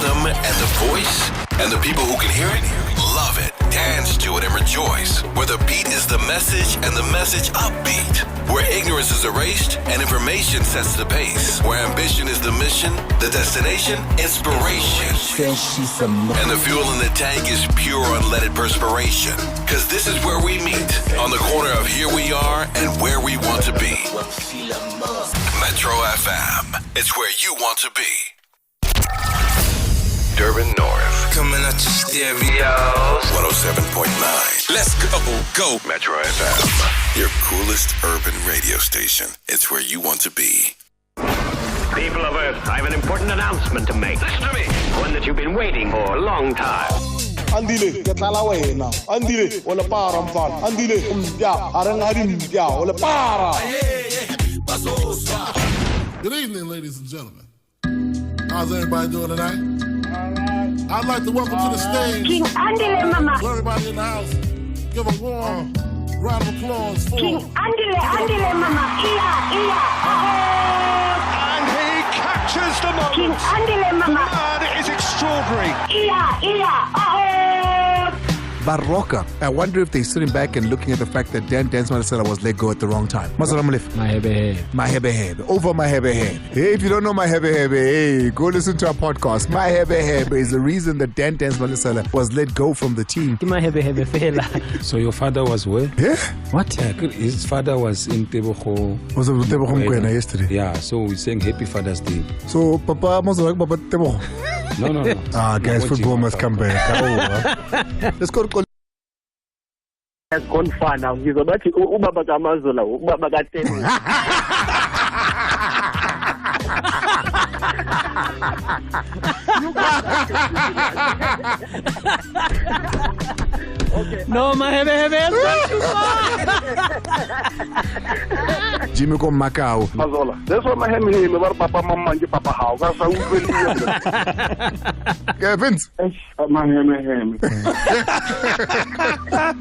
rhythm and the voice, and the people who can hear it love it, dance to it, and rejoice. Where the beat is the message and the message upbeat. Where ignorance is erased and information sets the pace. Where ambition is the mission, the destination, inspiration. And the fuel in the tank is pure unleaded perspiration. Cause this is where we meet, on the corner of here we are and where we want to be. Metro FM, it's where you want to be. Durban North. Coming at your stereos. 107.9. Let's go. Metro FM, your coolest urban radio station. It's where you want to be. People of Earth, I have an important announcement to make. Listen to me. One that you've been waiting for a long time. Andile, get away now. Andile, wala para mfana. Andile, arang harimja, wala para. Good evening, ladies and gentlemen. How's everybody doing tonight? I'd like to welcome to the stage King Andile, Mama. everybody in the house. Give a warm round of applause for King Andile, Mama. Iya, And he captures the moment. King Andile, Mama. Man, it is extraordinary. Barroca. I wonder if they're sitting back and looking at the fact that Dan Dance Mandela was let go at the wrong time. Mahebe. Over Mahebe. Hey, if you don't know Mahebe, hey, go listen to our podcast. Mahebe is the reason that Dan Dance Mandela was let go from the team. So your father was where? Yeah? What? His father was in Tebogo. Was it Tebogo Mkwena yesterday? Yeah, so we're saying Happy Father's Day. So Papa must like Papa Tebogo. No. Guys, football must come back. Let's go. Konfana ngizobathi ubaba kaMazola ubaba kaTeni. No, Mahebe has gone too far. Jimmy ko Macau. Mazola. That's what my hemi about Papa Mama and Papa How. That's how we Vince. My hemi.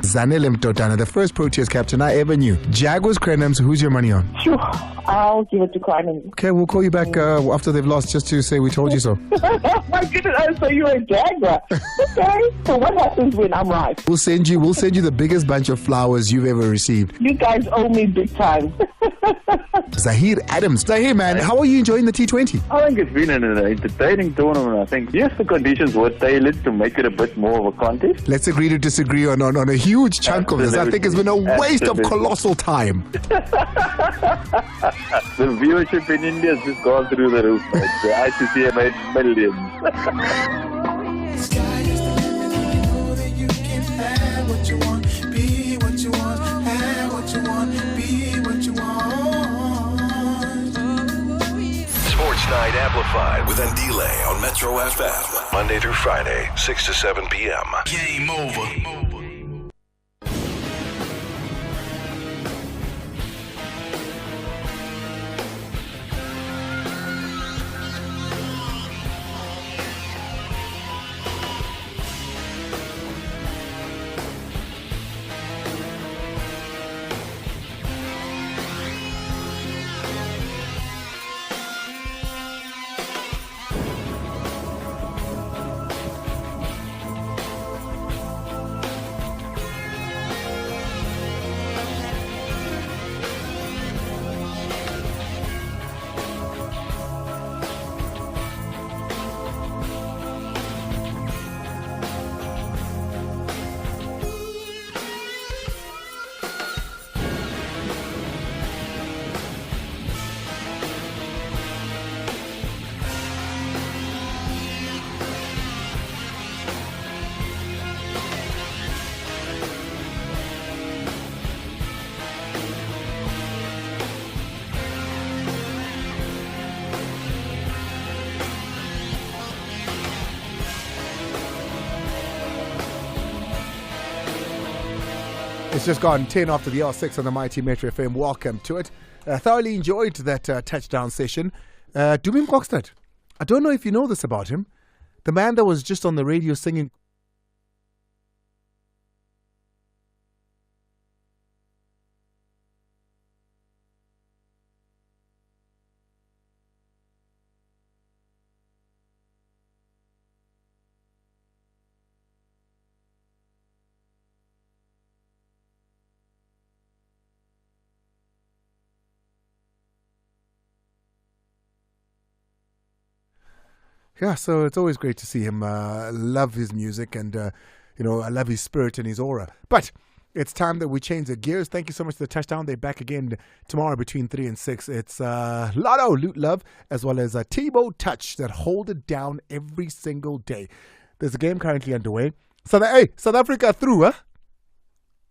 Zanele Mtotana, the first Proteas captain I ever knew. Jaguars Crenhams, who's your money on? Sure, I'll give it to Crenhams. Okay, we'll call you back after they've lost just to say we told you so. My goodness, so you're a Jaguar. Okay, so what happens when I'm right? We'll send you the biggest bunch of flowers you've ever received. You guys owe me big time. Zahir Adams. Zahir, man, how are you enjoying the T20? I think it's been an entertaining tournament. I think, yes, the conditions were tailored to make it a bit more of a contest. Let's agree to disagree on a huge chunk of this. I think it's been a waste of colossal time. The viewership in India has just gone through the roof. The ICC have made millions. Sports Night Amplified with Andile on Metro FM. Monday through Friday, 6 to 7 p.m. Game over. It's just gone 10 after the R6 on the Mighty Metro FM. Welcome to it. Thoroughly enjoyed that touchdown session. Dubim Kokstad, I don't know if you know this about him. The man that was just on the radio singing Yeah, so it's always great to see him. Love his music and, I love his spirit and his aura. But it's time that we change the gears. Thank you so much for the touchdown. They're back again tomorrow between 3 and 6. It's Lotto, Loot Love, as well as Tebow Touch that hold it down every single day. There's a game currently underway. South Africa through, huh?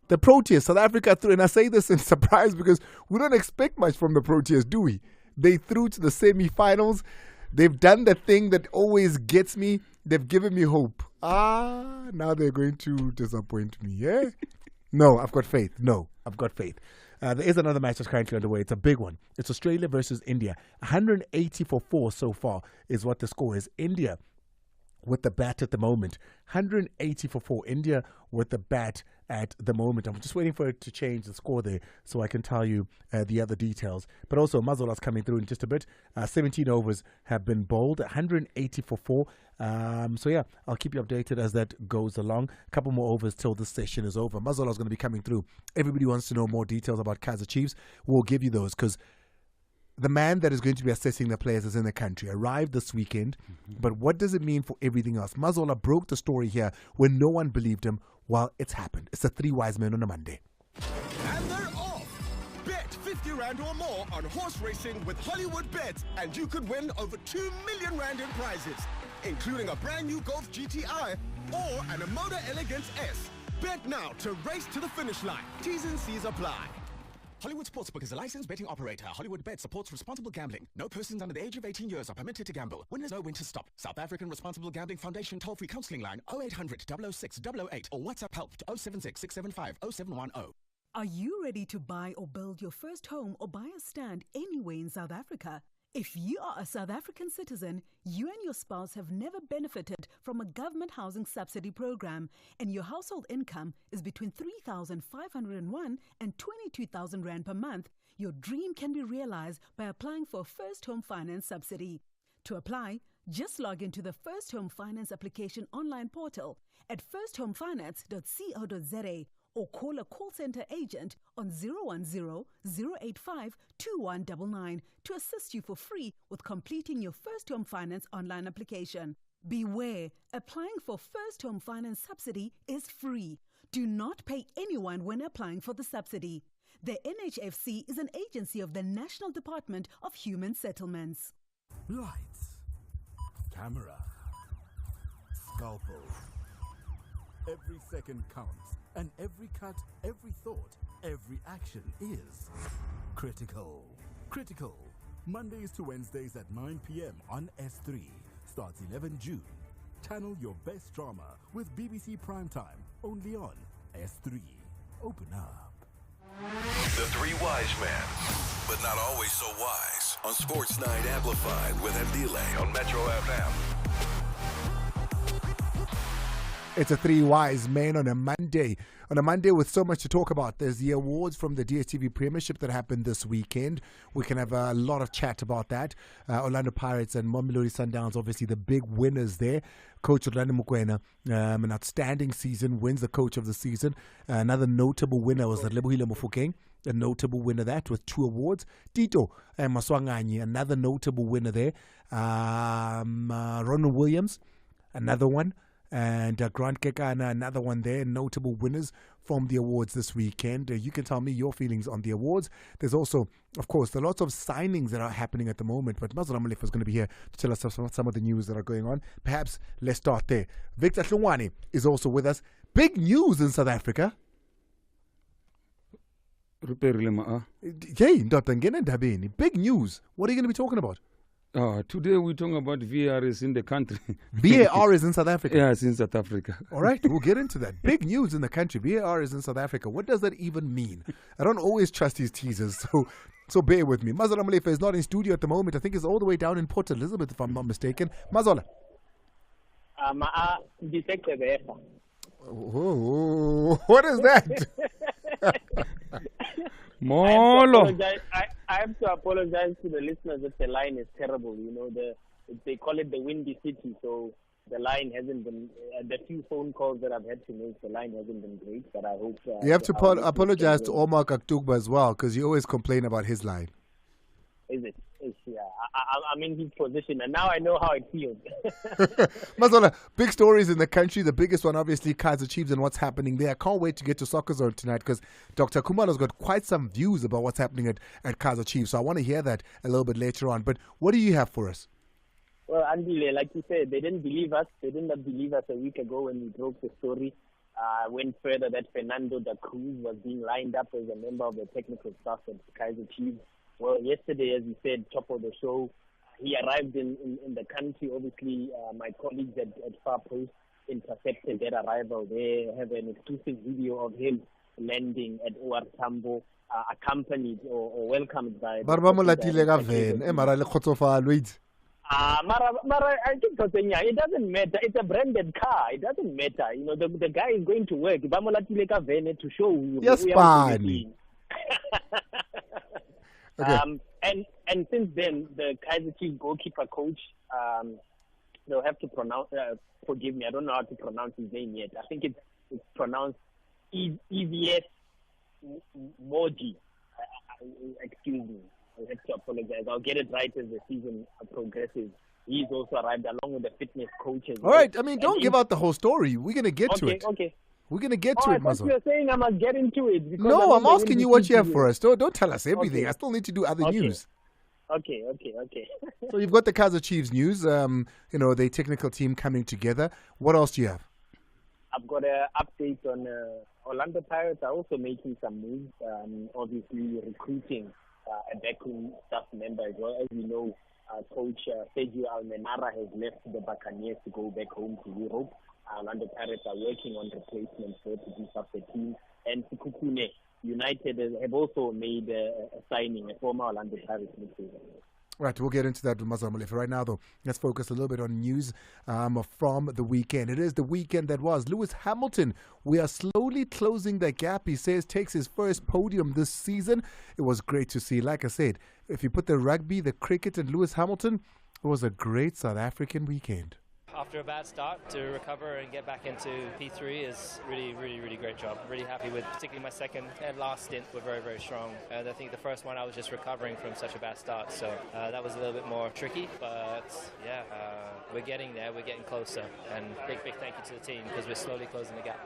The Proteas, South Africa through. And I say this in surprise because we don't expect much from the Proteas, do we? They through to the semi-finals. They've done the thing that always gets me. They've given me hope. Now they're going to disappoint me, yeah? No, I've got faith. There is another match that's currently underway. It's a big one. It's Australia versus India. 180 for 4 so far is what the score is. India with the bat at the moment. 180 for 4. India with the bat at the moment. I'm just waiting for it to change the score there so I can tell you the other details. But also, Mazola's coming through in just a bit. 17 overs have been bowled. 180 for 4. I'll keep you updated as that goes along. A couple more overs till this session is over. Mazola's going to be coming through. Everybody wants to know more details about Kaizer Chiefs. We'll give you those because the man that is going to be assessing the players is in the country, arrived this weekend. But what does it mean for everything else? Mazola broke the story here when no one believed him. Well, it's happened. It's the 3 wise men on a Monday. And they're off. Bet 50 Rand or more on horse racing with Hollywood Bets, and you could win over 2 million Rand in prizes, including a brand new Golf GTI or an Amoda Elegance S. Bet now to race to the finish line. T's and C's apply. Hollywood Sportsbook is a licensed betting operator. Hollywood Bet supports responsible gambling. No persons under the age of 18 years are permitted to gamble. Winners know when to stop. South African Responsible Gambling Foundation toll-free counseling line 0800 006 008 or WhatsApp help to 076 675 0710. Are you ready to buy or build your first home or buy a stand anywhere in South Africa? If you are a South African citizen, you and your spouse have never benefited from a government housing subsidy program, and your household income is between 3,501 and 22,000 Rand per month, your dream can be realized by applying for a First Home Finance subsidy. To apply, just log into the First Home Finance application online portal at firsthomefinance.co.za or call a call center agent on 010-085-2199 to assist you for free with completing your First Home Finance online application. Beware, applying for First Home Finance subsidy is free. Do not pay anyone when applying for the subsidy. The NHFC is an agency of the National Department of Human Settlements. Lights, camera, scalpel. Every second counts, and every cut, every thought, every action is critical. Critical. Mondays to Wednesdays at 9 p.m. on S3. Starts 11 June. Channel your best drama with BBC Primetime, only on S3. Open up. The 3 wise men, but not always so wise. On Sports Night Amplified with Ndile on Metro FM. It's a 3 wise men on a Monday. On a Monday with so much to talk about. There's the awards from the DStv Premiership that happened this weekend. We can have a lot of chat about that. Orlando Pirates and Mamelodi Sundowns, obviously the big winners there. Coach Orlando Mokoena, an outstanding season, wins the coach of the season. Another notable winner was Lebohile Mofokeng, a notable winner that with 2 awards. Tito Maswanganyi, another notable winner there. Ronald Williams, another one. And Grant Kekana, another one there, notable winners from the awards this weekend. You can tell me your feelings on the awards. There's also, of course, there are lots of signings that are happening at the moment, but Mazola Malefa is going to be here to tell us some of the news that are going on. Perhaps let's start there. Victor Hlungwane is also with us. Big news in South Africa. Big news. What are you going to be talking about? Today we're talking about VAR is in the country. VAR is in South Africa? Yeah, it's in South Africa. All right, we'll get into that. Big news in the country. VAR is in South Africa. What does that even mean? I don't always trust these teasers, so bear with me. Mazola Malefa is not in studio at the moment. I think he's all the way down in Port Elizabeth, if I'm not mistaken. Mazola. What is that? Molo. I have to apologize to the listeners that the line is terrible. You know, they call it the Windy City, so the line hasn't been. The few phone calls that I've had to make, the line hasn't been great. But I hope you have to apologize to Omar Kaktugba as well, because you always complain about his line. Is it? Yeah, I'm in his position, and now I know how it feels. Mazola, big stories in the country. The biggest one, obviously, Kaizer Chiefs and what's happening there. I can't wait to get to Soccer Zone tonight because Dr. Kumalo's got quite some views about what's happening at Kaizer Chiefs. So I want to hear that a little bit later on. But what do you have for us? Well, Andile, like you said, they didn't believe us. They did not believe us a week ago when we broke the story. Went further that Fernando da Cruz was being lined up as a member of the technical staff at Kaizer Chiefs. Well, yesterday, as you said, top of the show, he arrived in the country. Obviously, my colleagues at Far Post intercepted that arrival. They have an exclusive video of him landing at OR Tambo, accompanied or welcomed by... Mara, I think it doesn't matter. It's a branded car. It doesn't matter. You know, the guy is going to work. To show you. Yes, fine. Okay. And since then, the Kaizer Chiefs goalkeeper coach, they'll have to pronounce. Forgive me, I don't know how to pronounce his name yet. I think it's pronounced EVS Moji. Excuse me. I have to apologize. I'll get it right as the season progresses. He's also arrived along with the fitness coaches. All right. I mean, don't give out the whole story. We're gonna get to it. Okay. We're going to get to it, Mazo. You're saying I must get into it. No, I'm asking you what you have for us. Don't tell us everything. Okay. I still need to do other news. Okay. So you've got the Kaizer Chiefs news, the technical team coming together. What else do you have? I've got an update on Orlando Pirates are also making some moves, obviously recruiting a backroom staff member as well. As we know, Coach Sergio Almenara has left the Buccaneers to go back home to Europe. Orlando Pirates are working on replacements to beef up the team. And Sekhukhune United have also made a signing, a former Orlando Pirates midfielder. Right, we'll get into that with Mazo Molefe. Right now, though, let's focus a little bit on news from the weekend. It is the weekend that was. Lewis Hamilton, we are slowly closing the gap. He says takes his first podium this season. It was great to see. Like I said, if you put the rugby, the cricket, and Lewis Hamilton, it was a great South African weekend. After a bad start, to recover and get back into P3 is really great job. Really happy with particularly my second and last stint were very strong. I think the first one I was just recovering from such a bad start, so that was a little bit more tricky, but yeah, we're getting there, we're getting closer, and big thank you to the team because we're slowly closing the gap.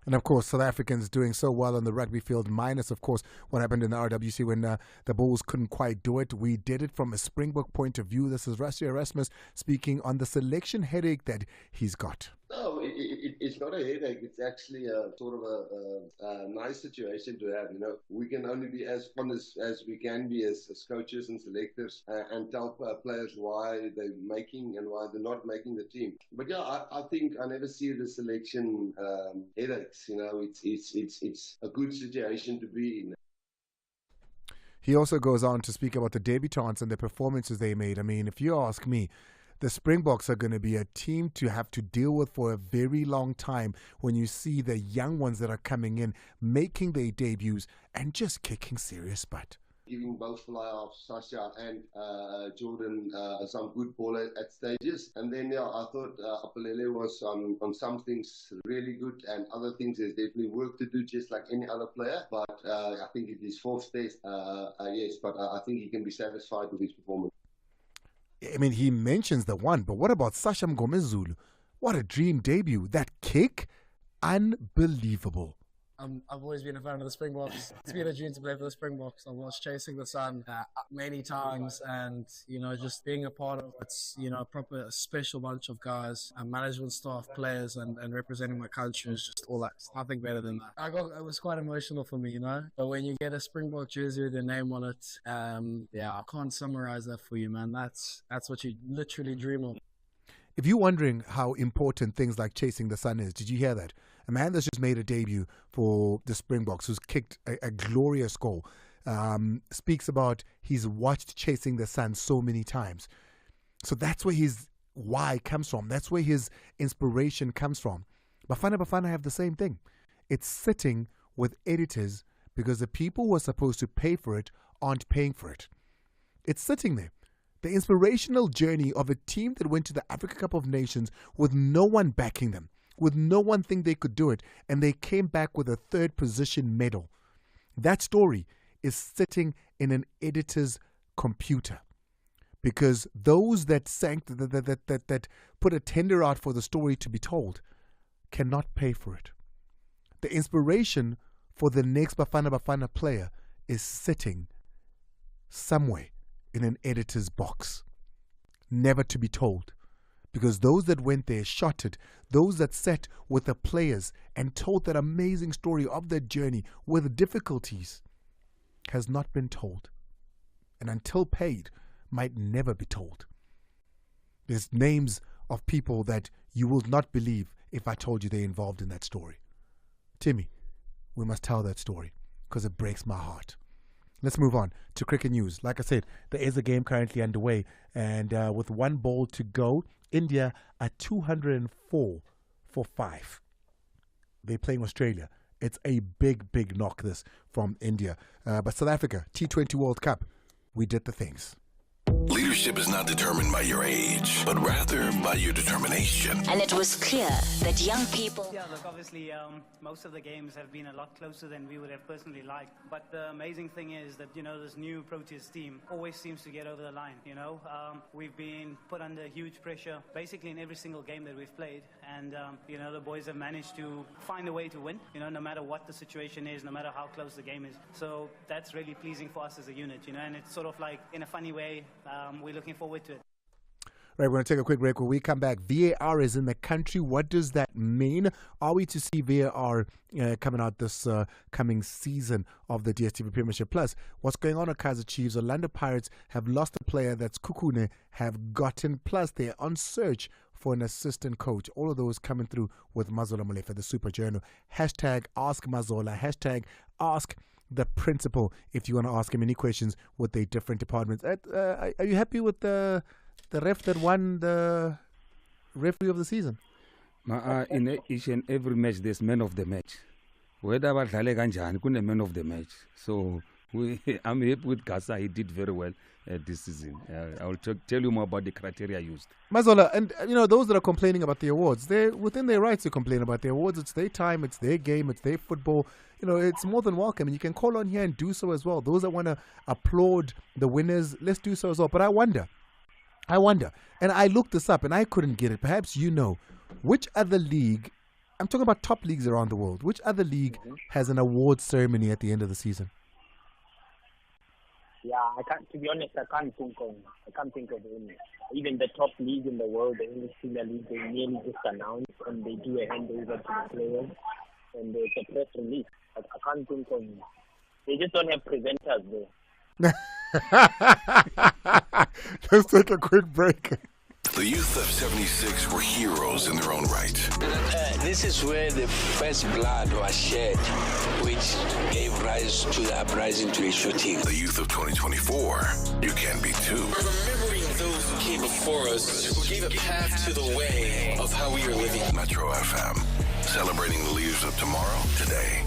And of course, South Africans doing so well on the rugby field, minus, of course, what happened in the RWC when the Bulls couldn't quite do it. We did it from a Springbok point of view. This is Rassie Erasmus speaking on the selection headache that he's got. No, it's not a headache. It's actually a sort of a nice situation to have. You know, we can only be as honest as we can be as coaches and selectors and tell players why they're making and why they're not making the team. But yeah, I think I never see the selection headaches. You know, it's a good situation to be in. He also goes on to speak about the debutants and the performances they made. I mean, if you ask me, the Springboks are going to be a team to have to deal with for a very long time when you see the young ones that are coming in, making their debuts and just kicking serious butt. Giving both fly-offs, Sasha and Jordan, some good ball at stages. And then, yeah, I thought Apalele was on some things really good and other things there's definitely work to do just like any other player. But I think it is fourth test, yes, but I think he can be satisfied with his performance. I mean, he mentions the one, but what about Sasha Mgomezulu? What a dream debut. That kick, unbelievable. I've always been a fan of the Springboks. It's been a dream to play for the Springboks. I was chasing the sun many times, and just being a part of it's a proper special bunch of guys, management staff, players, and representing my country is just all that. Nothing better than that. It was quite emotional for me, But when you get a Springbok jersey with your name on it, I can't summarize that for you, man. That's what you literally dream of. If you're wondering how important things like chasing the sun is, did you hear that? A man that's just made a debut for the Springboks, who's kicked a glorious goal, speaks about he's watched Chasing the Sun so many times. So that's where his why comes from. That's where his inspiration comes from. Bafana have the same thing. It's sitting with editors because the people who are supposed to pay for it aren't paying for it. It's sitting there. The inspirational journey of a team that went to the Africa Cup of Nations with no one backing them, with no one think they could do it, and they came back with a third position medal. That story is sitting in an editor's computer. because those that that put a tender out for the story to be told cannot pay for it. The inspiration for the next Bafana Bafana player is sitting somewhere in an editor's box, never to be told. Because those that went there shot it, those that sat with the players and told that amazing story of their journey with difficulties has not been told. And until paid, might never be told. There's names of people that you will not believe if I told you they're involved in that story. Timmy, we must tell that story because it breaks my heart. Let's move on to cricket news. Like I said, there is a game currently underway, and with 1 ball to go, India are 204 for 5. They're playing Australia. It's a big, big knock, this, from India. But South Africa, T20 World Cup, we did the things. Leadership is not determined by your age, but rather by your determination. And it was clear that young people... Yeah, look, obviously, most of the games have been a lot closer than we would have personally liked. But the amazing thing is that, this new Proteas team always seems to get over the line, We've been put under huge pressure, basically in every single game that we've played. And, the boys have managed to find a way to win, no matter what the situation is, no matter how close the game is. So that's really pleasing for us as a unit, and it's sort of like, in a funny way, we're looking forward to it. Right, we're going to take a quick break. When we come back, VAR is in the country. What does that mean? Are we to see VAR coming out this coming season of the DStv Premiership Plus? What's going on at Kaizer Chiefs? Orlando Pirates have lost a player that's Kukune have gotten. Plus, they're on search for an assistant coach. All of those coming through with Mazola Molefe, the Super Journal. Hashtag Ask Mazola. Hashtag Ask the Principal if you want to ask him any questions with the different departments. Are you happy with the ref that won the referee of the season? In each and every match, there's man of the match. Whether badlale kanjani, kune man of the match. So I'm happy with Gaza. He did very well this season. I will tell you more about the criteria used. Mazola, and those that are complaining about the awards, they're within their rights to complain about the awards. It's their time, it's their game, it's their football. It's more than welcome, and you can call on here and do so as well. Those that want to applaud the winners, let's do so as well. But I wonder, and I looked this up and I couldn't get it. Perhaps which other league, I'm talking about top leagues around the world, which other league has an award ceremony at the end of the season? Yeah, to be honest, I can't think of any. Even the top league in the world, the English Premier League, they merely just announce and they do a handover to the players and it's a press release. I can't think of. They just don't have presenters there. Let's take a quick break. The youth of 76 were heroes in their own right. This is where the first blood was shed, which gave rise to the uprising to the shooting. The youth of 2024, you can be too. Remembering those who came before us, who gave a path to the way of how we are living. Metro FM, celebrating the leaders of tomorrow, today.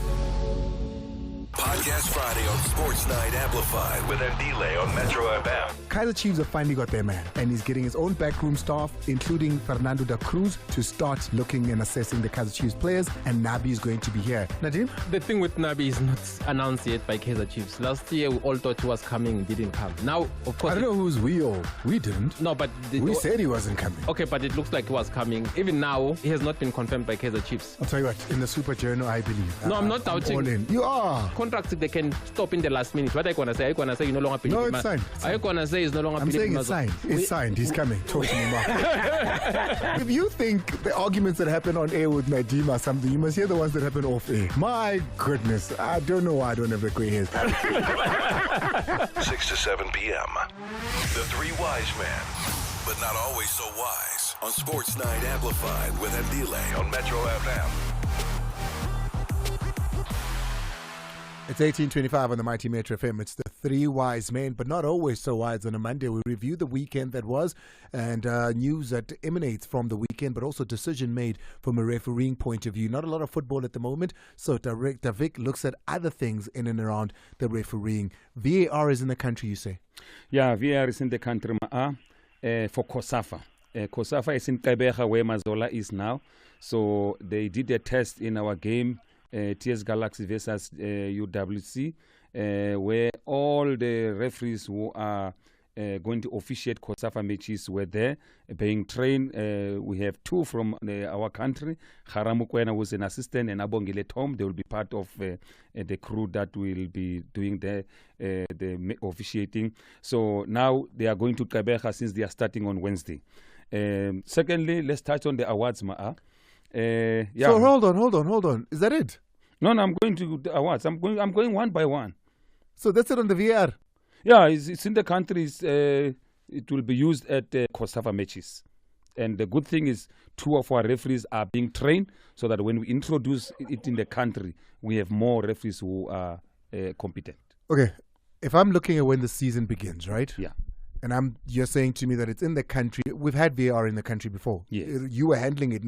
Podcast Friday on Sports Night Amplified with Ndile on Metro FM. Kaizer Chiefs have finally got their man, and he's getting his own backroom staff, including Fernando da Cruz, to start looking and assessing the Kaizer Chiefs players, and Nabi is going to be here. Nadim? The thing with Nabi is not announced yet by Kaizer Chiefs. Last year, we all thought he was coming, didn't come. Now, of course... I don't know who's we or we didn't. No, but... We said he wasn't coming. Okay, but it looks like he was coming. Even now, he has not been confirmed by Kaizer Chiefs. I'll tell you what, in the Super Journal, I believe. No, I'm not doubting. All in. You are. Contracts, they can stop in the last minute. What are you going to say? Are you going to say you no longer believe No, it's signed. Are you going to say he's no longer I'm saying it's signed. It's signed. He's coming. Talk to me, Mark. If you think the arguments that happen on air with Nadim are something, you must hear the ones that happen off air. My goodness. I don't know why I don't have the grey hairs. 6 to 7 p.m. The Three Wise Men, but not always so wise. On Sports Night Amplified with Ndile on Metro FM. It's 18:25 on the Mighty Metro FM. It's the Three Wise Men, but not always so wise. On a Monday, we review the weekend that was and news that emanates from the weekend, but also decision made from a refereeing point of view. Not a lot of football at the moment, so Director Vic looks at other things in and around the refereeing. VAR is in the country, you say? Yeah, VAR is in the country for COSAFA. COSAFA is in Kabeja, where Mazola is now. So they did a test in our game, TS Galaxy versus UWC, where all the referees who are going to officiate COSAFA matches were there being trained. We have 2 from our country. Haramukwena, who's an assistant, and Abongile Tom. They will be part of the crew that will be doing the officiating. So now they are going to Kabeja since they are starting on Wednesday. Secondly, let's touch on the awards, Ma'a. Yeah. So hold on. Is that it? No, I'm going to the awards. I'm going one by one. So that's it on the VAR? Yeah, it's in the countries. It will be used at COSAFA matches. And the good thing is 2 of our referees are being trained so that when we introduce it in the country, we have more referees who are competent. Okay, if I'm looking at when the season begins, right? Yeah. And you're saying to me that it's in the country. We've had VAR in the country before. Yes. You were handling it.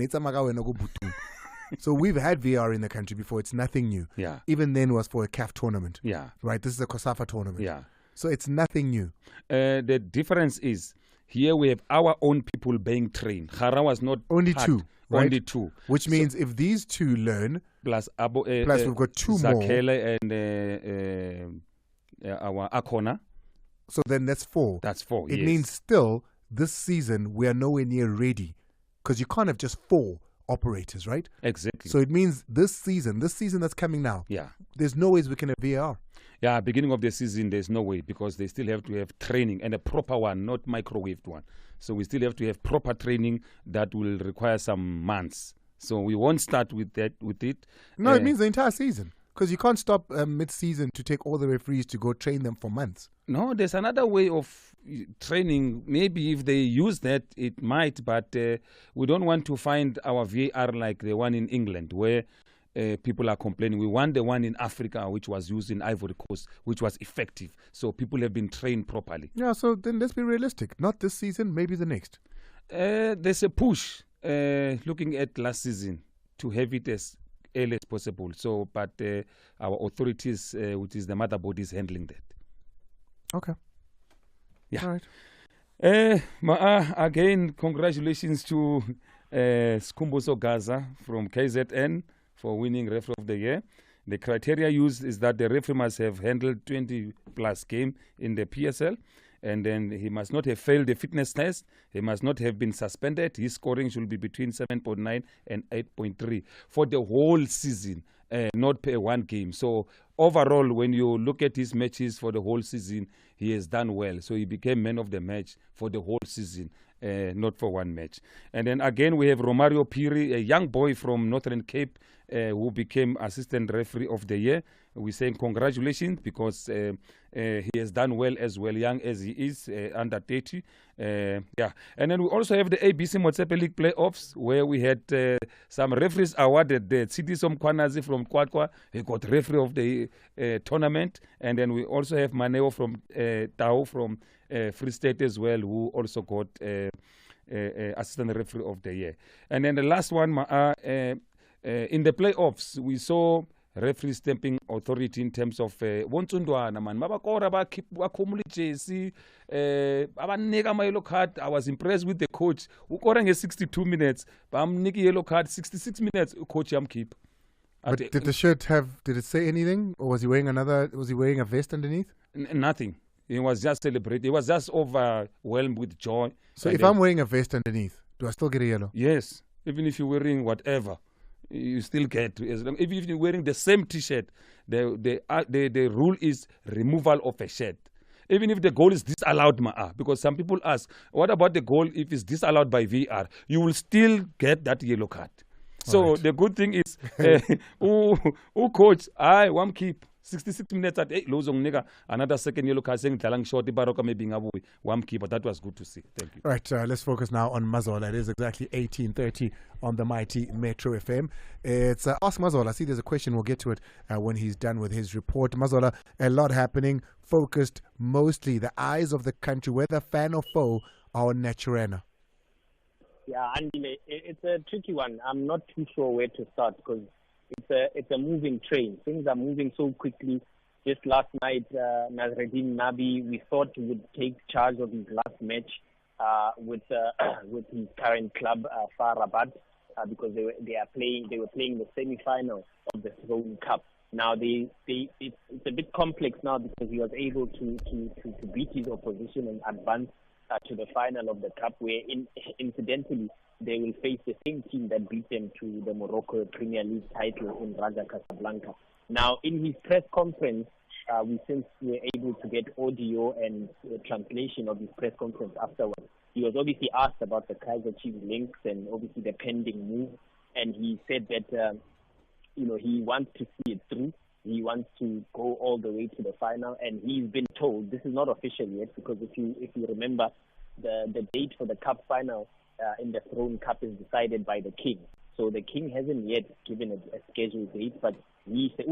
So we've had VAR in the country before. It's nothing new. Yeah. Even then it was for a CAF tournament. Yeah. Right? This is a COSAFA tournament. Yeah. So it's nothing new. The difference is here we have our own people being trained. Hara was not only part, 2, right? Only 2. Which means if these 2 learn, plus we've got 2 more. Zakele and our Akona. So then that's 4. That's 4. It yes. means still this season we are nowhere near ready because you can't have just 4 operators, right? Exactly. So it means this season that's coming now. Yeah. There's no ways we can have VAR. Yeah, beginning of the season, there's no way because they still have to have training and a proper one, not microwaved one. So we still have to have proper training that will require some months. So we won't start with it. No, it means the entire season because you can't stop mid-season to take all the referees to go train them for months. No, there's another way of training. Maybe if they use that, it might, but we don't want to find our VAR like the one in England where people are complaining. We want the one in Africa, which was used in Ivory Coast, which was effective. So people have been trained properly. Yeah, so then let's be realistic. Not this season, maybe the next. There's a push looking at last season to have it as early as possible. So, but our authorities, which is the mother body, is handling that. Okay. Yeah. All right. Again, congratulations to Skumbuso Gaza from KZN for winning Referee of the Year. The criteria used is that the referee must have handled 20-plus game in the PSL, and then he must not have failed the fitness test. He must not have been suspended. His scoring should be between 7.9 and 8.3 for the whole season, not per one game. So overall, when you look at his matches for the whole season, he has done well. So he became man of the match for the whole season, not for one match. And then again, we have Romario Piri, a young boy from Northern Cape, who became assistant referee of the year. We're saying congratulations because he has done well as well, young as he is, under 30. Yeah. And then we also have the ABC Motsepe League playoffs where we had some referees awarded. The Tsiti Somkwanazi from Kwakwa, he got referee of the tournament. And then we also have Maneo from Tau from Free State as well, who also got assistant referee of the year. And then the last one, in the playoffs, we saw referee stamping authority in terms of Wontundwana man mabakora bakhumula ijesi abanika ama yellow card. I was impressed with the coach ukora nge 62 minutes bamnika yellow card 66 minutes coach yamkhipha. But did the shirt did it say anything, or was he wearing a vest underneath? Nothing. He was just celebrating. He was just overwhelmed with joy. So if I'm wearing a vest underneath, do I still get a yellow? Yes, even if you're wearing whatever, you still get. Even if you're wearing the same T-shirt, the rule is removal of a shirt. Even if the goal is disallowed, because some people ask, what about the goal if it's disallowed by VR? You will still get that yellow card. So the good thing is, coach, I want keep 66 minutes at 8 lose nigga another second yellow card saying talang short baroka maybe ngabu one keeper. That was good to see. Thank you. Right, let's focus now on Mazola. It is exactly 18:30 on the mighty Metro FM. It's Ask Mazola. I see there's a question. We'll get to it when he's done with his report. Mazola, a lot happening, focused mostly the eyes of the country, whether fan or foe, are on Naturena. Yeah, Andy, it's a tricky one. I'm not too sure where to start because it's a moving train. Things are moving so quickly. Just last night, Nazreddin Nabi, we thought would take charge of his last match with his current club, FAR Rabat, because they were playing the semi-final of the Zone Cup. Now, it's a bit complex now because he was able to beat his opposition and advance to the final of the Cup, where incidentally they will face the same team that beat them to the Morocco Premier League title in Raja Casablanca. Now, in his press conference, we since were able to get audio and translation of his press conference afterwards. He was obviously asked about the Kaizer Chiefs links and obviously the pending move, and he said that he wants to see it through. He wants to go all the way to the final, and he's been told, this is not official yet, because if you remember, the date for the Cup final in the Throne Cup is decided by the King. So the King hasn't yet given a scheduled date, but he said,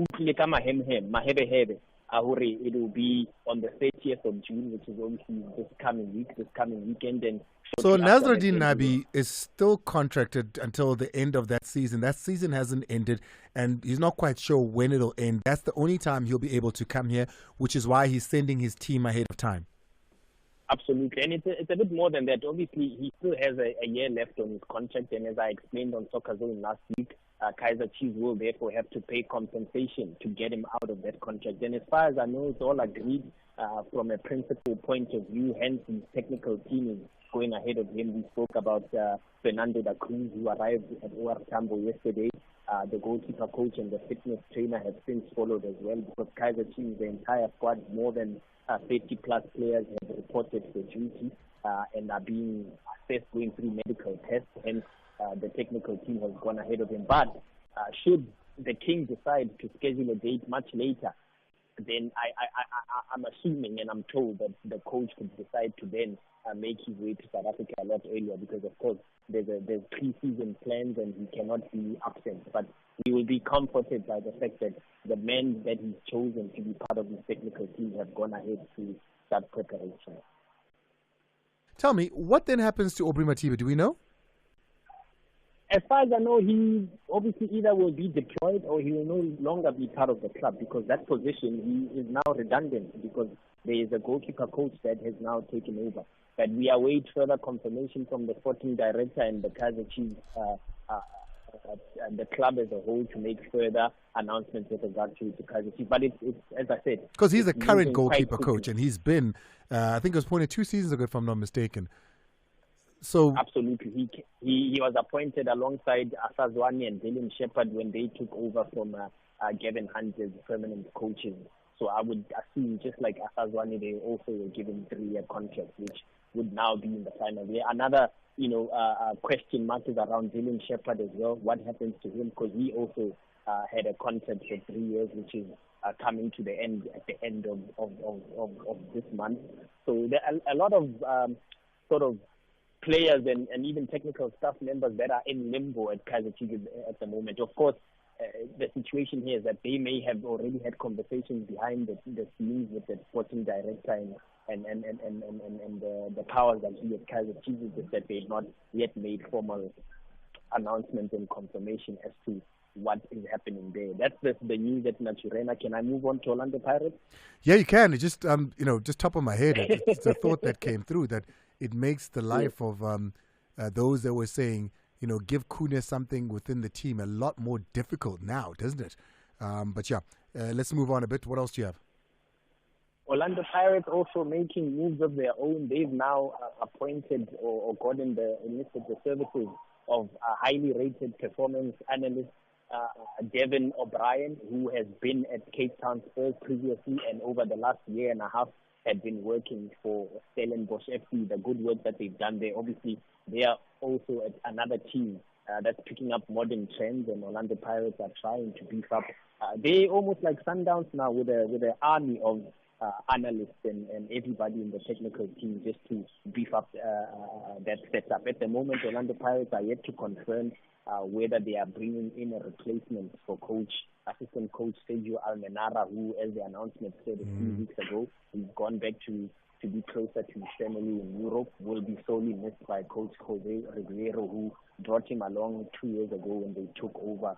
it will be on the 30th of June, which is obviously this coming weekend. And so Nazruddin Nabi is still contracted until the end of that season. That season hasn't ended, and he's not quite sure when it'll end. That's the only time he'll be able to come here, which is why he's sending his team ahead of time. Absolutely, and it's a bit more than that. Obviously, he still has a year left on his contract, and as I explained on Soccer Zone last week, Kaizer Chiefs will therefore have to pay compensation to get him out of that contract. And as far as I know, it's all agreed from a principal point of view. Hence, his technical team is going ahead of him. We spoke about Fernando da Cruz, who arrived at OR Tambo yesterday. The goalkeeper coach and the fitness trainer have since followed as well, because Kaizer Chiefs, the entire squad, more than 30-plus players have reported for duty and are being assessed, going through medical tests. Hence, the technical team has gone ahead of him. But should the King decide to schedule a date much later, then I'm assuming and I'm told that the coach could decide to then make his way to South Africa a lot earlier, because of course there's pre-season plans and he cannot be absent. But he will be comforted by the fact that the men that he's chosen to be part of his technical team have gone ahead to start preparation. Tell me, what then happens to Aubrey Matiba? Do we know? As far as I know, he obviously either will be deployed or he will no longer be part of the club, because that position, he is now redundant, because there is a goalkeeper coach that has now taken over. But we await further confirmation from the sporting director and the Kaizer Chiefs, and the club as a whole, to make further announcements with regard to Kaizer Chiefs. But it's as I said, because he's the current goalkeeper coach, and he's been, I think it was appointed 2 seasons ago, if I'm not mistaken. So absolutely, he was appointed alongside Asazwani and Dylan Shepherd when they took over from Gavin Hunt as permanent coaches. So I would assume, just like Asazwani, they also were given 3-year contracts, which would now be in the final year. Another, question mark is around Dylan Shepherd as well. What happens to him? Because he also had a contract for 3 years, which is coming to the end at the end of this month. So there are a lot of sort of players and even technical staff members that are in limbo at Kaizer Chiefs at the moment. Of course, the situation here is that they may have already had conversations behind the scenes with the sporting director and the powers that be at Kaizer Chiefs, is that they've not yet made formal announcements and confirmation as to what is happening there. That's the news at Naturena. Can I move on to Orlando Pirates? Yeah, you can. It's just just top of my head, it's a thought that came through, that it makes the life of those that were saying, give Kunis something within the team a lot more difficult now, doesn't it? But yeah, let's move on a bit. What else do you have? Orlando Pirates also making moves of their own. They've now appointed or gotten enlisted the services of a highly rated performance analyst, Devin O'Brien, who has been at Cape Town Spurs previously and over the last year and a half had been working for Stellenbosch FC. The good work that they've done there, obviously, they are also at another team that's picking up modern trends, and Orlando Pirates are trying to beef up. They almost like Sundowns now with an army of analysts and everybody in the technical team just to beef up that setup. At the moment, Orlando Pirates are yet to confirm whether they are bringing in a replacement for assistant coach Sergio Almenara, who, as the announcement said a few weeks ago, he's gone back to be closer to his family in Europe, will be sorely missed by coach Jose Ribeiro, who brought him along 2 years ago when they took over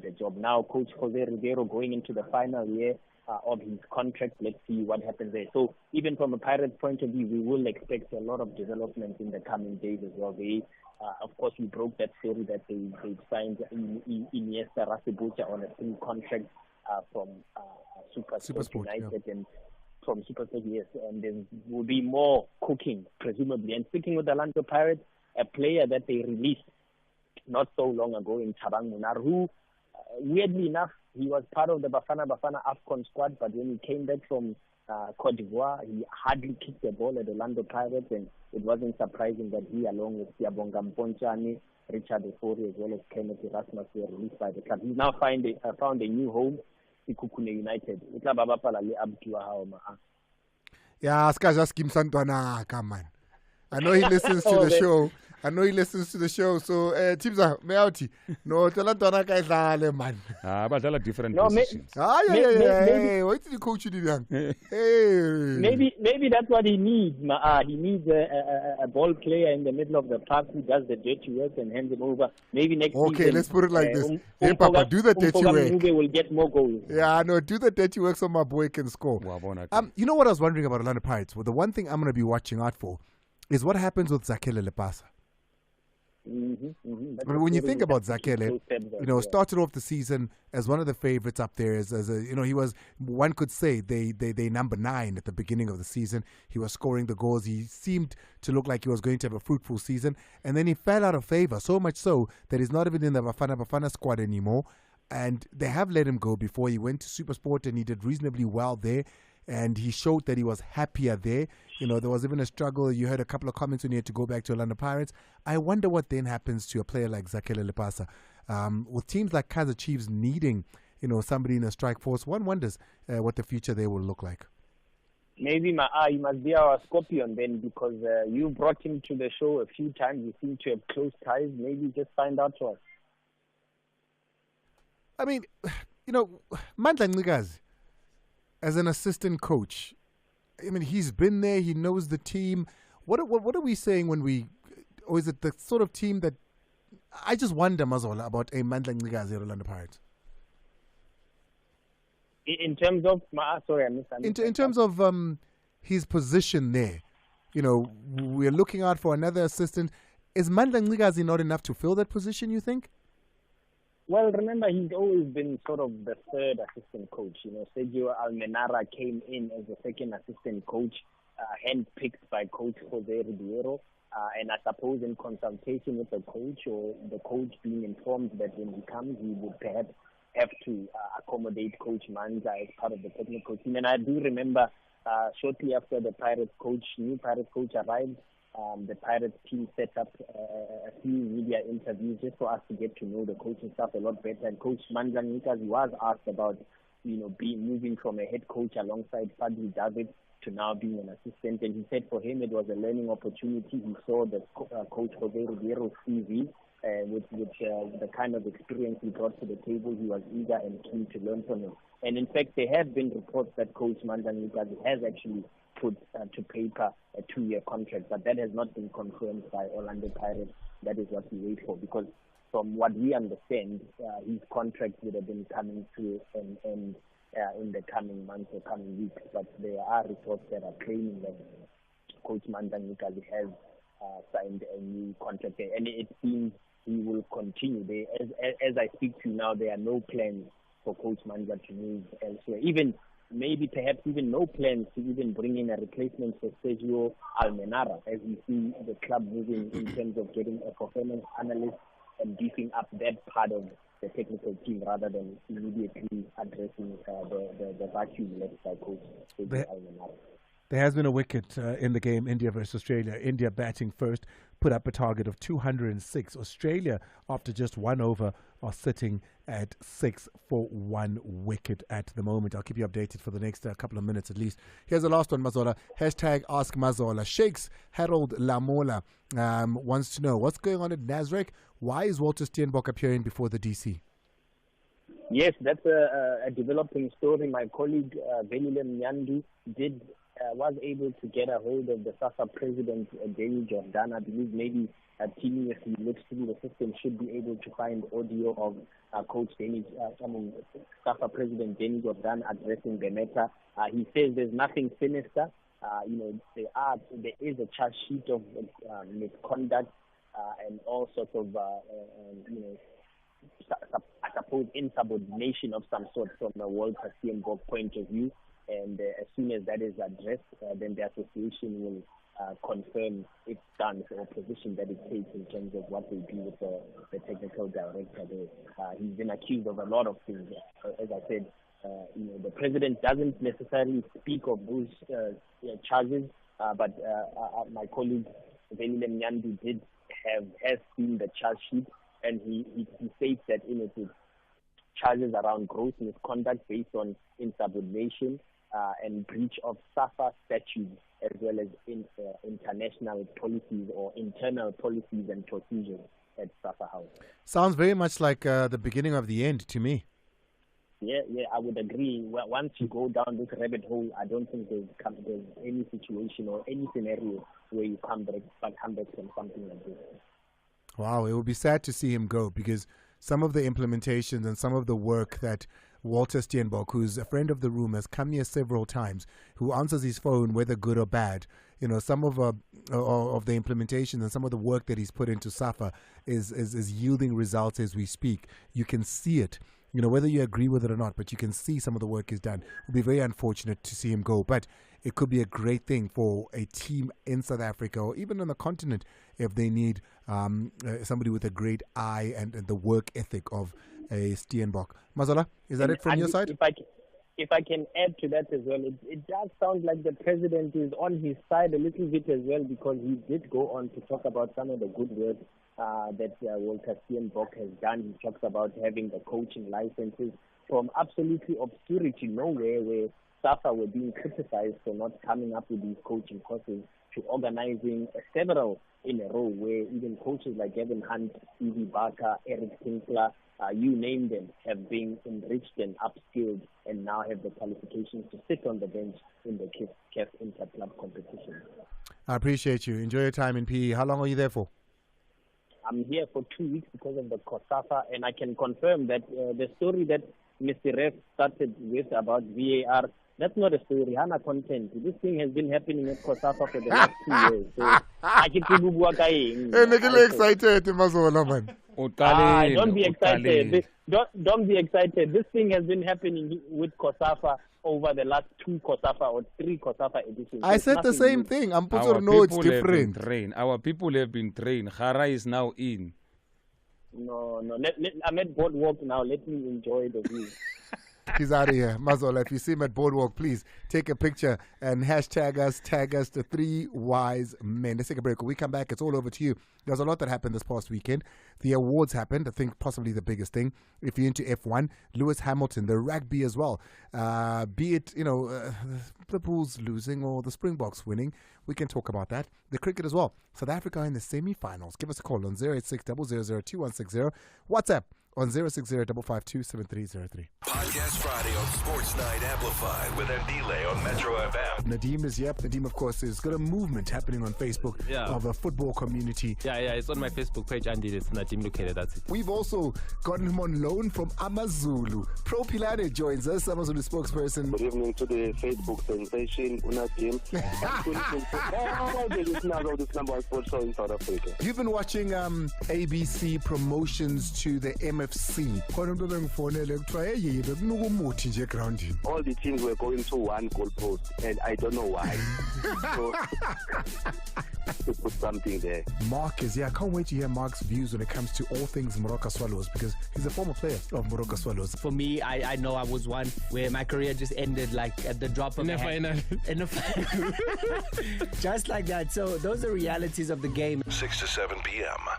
the job. Now, coach Jose Ribeiro going into the final year of his contract. Let's see what happens there. So even from a Pirates point of view, we will expect a lot of development in the coming days as well. Of course, we broke that story that they've signed Iniesta Rasibucha on a free contract from Supersport United yeah. and from Supersport, yes, and there will be more cooking, presumably. And speaking with the Orlando Pirates, a player that they released not so long ago in Thabang Munar, who, weirdly enough, he was part of the Bafana AFCON squad, but when he came back from Cote d'Ivoire, he hardly kicked the ball at the Orlando Pirates, and it wasn't surprising that he, along with Siabonga Mponchane, Richard Ofori, as well as Kenneth Erasmus, were released by the club. He's now found a new home, Ikukune United. Yeah, just give Santwana, come on. I know he listens to the show. So, Chipsa, Meauti. No, Talantona Kaisale, man. But they're different No, positions. Yeah. What did you coach you young? Hey. Maybe that's what he needs. He needs a ball player in the middle of the park who does the dirty work and hands it over. Maybe next season. Okay, let's put it like this. Hey, Papa, do the dirty work. Will get more goals. Yeah, no, do the dirty work so my boy can score. You know what I was wondering about Orlando Pirates? Well, the one thing I'm going to be watching out for is what happens with Zakele Lepasa. I mean, when you think about Zakele, started off the season as one of the favorites up there. He was, one could say, they number 9 at the beginning of the season. He was scoring the goals. He seemed to look like he was going to have a fruitful season. And then he fell out of favor, so much so that he's not even in the Bafana squad anymore. And they have let him go before. He went to Supersport and he did reasonably well there. And he showed that he was happier there. There was even a struggle. You heard a couple of comments when he had to go back to Orlando Pirates. I wonder what then happens to a player like Zakele Lepasa. With teams like Kaizer Chiefs needing, somebody in a strike force, one wonders what the future there will look like. Maybe he must be our Scorpion then, because you brought him to the show a few times. You seem to have close ties. Maybe just find out to us. I mean, Mandla Ncikazi, as an assistant coach, I mean, he's been there, he knows the team. What are we saying or is it the sort of team that, I just wonder, Mazola, about a Mandla Ncikazi at Orlando Pirates? In terms of, sorry, I missed. In terms of his position there, we're looking out for another assistant. Is Mandla Ncikazi not enough to fill that position, you think? Well, remember, he's always been sort of the third assistant coach. Sergio Almenara came in as the second assistant coach, handpicked by Coach Jose Ribeiro. And I suppose in consultation with the coach, or the coach being informed that when he comes, he would perhaps have to accommodate Coach Manza as part of the technical team. And I do remember shortly after the new Pirates coach arrived, the Pirates team set up a few media interviews just for us to get to know the coaching staff a lot better. And Coach Mandla Ncikazi was asked about, moving from a head coach alongside Fadlu David to now being an assistant. And he said for him it was a learning opportunity. He saw the Coach Jose Ribeiro's CV with the kind of experience he brought to the table. He was eager and keen to learn from him. And in fact, there have been reports that Coach Mandla Ncikazi has actually put to paper a 2-year contract, but that has not been confirmed by Orlando Pirates. That is what we wait for, because from what we understand, his contract would have been coming to an end in the coming months or coming weeks. But there are reports that are claiming that Coach Mandla Ncikazi has signed a new contract, and it seems he will continue. As I speak to you now, there are no plans for Coach Mandla to move elsewhere. Perhaps even no plans to even bring in a replacement for Sergio Almenara, as we see the club moving in terms of getting a performance analyst and beefing up that part of the technical team rather than immediately addressing the vacuum left by Coach Sergio Almenara. There has been a wicket in the game, India versus Australia. India batting first, put up a target of 206. Australia, after just 1 over, are sitting at 6 for 1 wicket at the moment. I'll keep you updated for the next couple of minutes at least. Here's the last one, Mazola. Hashtag Ask Mazola. Sheikh's Harold Lamola wants to know, what's going on at Nasrec? Why is Walter Steenbok appearing before the DC? Yes, that's a developing story. My colleague Velile Mnyandu was able to get a hold of the SAFA president, Danny Jordan. I believe maybe a team, if he looks through the system, should be able to find audio of Coach SAFA president Danny Jordan addressing the matter. He says there's nothing sinister. There is a charge sheet of misconduct and all sorts of suppose, insubordination of some sort from a Walter Steenbok point of view. And as soon as that is addressed, then the association will confirm its stance or position that it takes in terms of what they do with the technical director there. He's been accused of a lot of things. As I said, the president doesn't necessarily speak of those charges, but my colleague Velile Mnyandi has seen the charge sheet, and he states that in it is charges around gross misconduct based on insubordination and breach of SAFA statutes, as well as international policies or internal policies and procedures at SAFA House. Sounds very much like the beginning of the end to me. Yeah, I would agree. Well, once you go down this rabbit hole, I don't think there's any situation or any scenario where you come back from something like this. Wow, it would be sad to see him go, because some of the implementations and some of the work that Walter Steenbok, who's a friend of the room, has come here several times, who answers his phone whether good or bad. Some of the implementations and some of the work that he's put into SAFA is yielding results as we speak. You can see it. Whether you agree with it or not, but you can see some of the work is done. It would be very unfortunate to see him go, but it could be a great thing for a team in South Africa or even on the continent if they need somebody with a great eye and the work ethic of a Steenbok. Mazola, is that it from your side? If I can add to that as well, it does sound like the president is on his side a little bit as well, because he did go on to talk about some of the good work that Walter Steenbok has done. He talks about having the coaching licenses from absolutely obscurity nowhere, where SAFA were being criticized for not coming up with these coaching courses, to organizing several in a row, where even coaches like Evan Hunt, Stevie Barker, Eric Tinkler, you name them, have been enriched and upskilled and now have the qualifications to sit on the bench in the CAF Interclub competition. I appreciate you. Enjoy your time in PE. How long are you there for? I'm here for 2 weeks because of the COSAFA, and I can confirm that the story that Mr. Ref started with about VAR, that's not a story, Hana content. This thing has been happening at COSAFA for the last 2 years. So, I get to do excited, man. Don't be excited. Don't be excited. This thing has been happening with COSAFA over the last 2 COSAFA or 3 COSAFA editions. I said the same thing. I'm put to know it's different. Our people have been trained. Hara is now in. No. I'm at Boardwalk now. Let me enjoy the view. He's out of here. Mazola, if you see him at Boardwalk, please take a picture and tag us the 3 wise men. Let's take a break. When we come back, it's all over to you. There's a lot that happened this past weekend. The awards happened. I think possibly the biggest thing. If you're into F1, Lewis Hamilton, the rugby as well. Be it, the Bulls losing or the Springboks winning, we can talk about that. The cricket as well. South Africa in the semi-finals. Give us a call on 086 000 2160. WhatsApp on 060-552-7303. Podcast Friday on Sports Night Amplified with Ndile on Metro FM. Nadeem is here. Nadeem, of course, has got a movement happening on Facebook of a football community. Yeah, it's on my Facebook page, Ndile. It's Nadeem Lukele, that's it. We've also gotten him on loan from Amazulu. Pro Pilane joins us, Amazulu spokesperson. Good evening to the Facebook sensation, Nadeem. This number is also in South Africa. You've been watching ABC promotions to the MFC. All the teams were going to one goal post, and I don't know why. So, to put something there. Mark is here. I can't wait to hear Mark's views when it comes to all things Moroka Swallows, because he's a former player of Moroka Swallows. For me, I know I was one where my career just ended like at the drop of a hat. In the final. Just like that. So those are realities of the game. 6 to 7 p.m.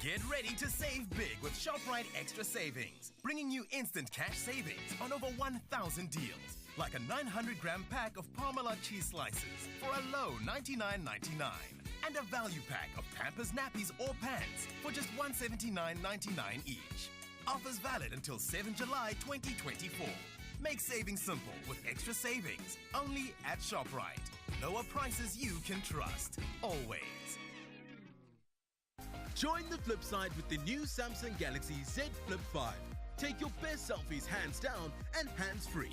Get ready to save big with ShopRite Extra Savings, bringing you instant cash savings on over 1,000 deals. Like a 900-gram pack of Parmalat cheese slices for a low $99.99. And a value pack of Pampers nappies or pants for just $179.99 each. Offers valid until 7 July 2024. Make saving simple with Extra Savings, only at ShopRite. Lower prices you can trust, always. Join the flip side with the new Samsung Galaxy Z Flip 5. Take your best selfies hands down and hands free.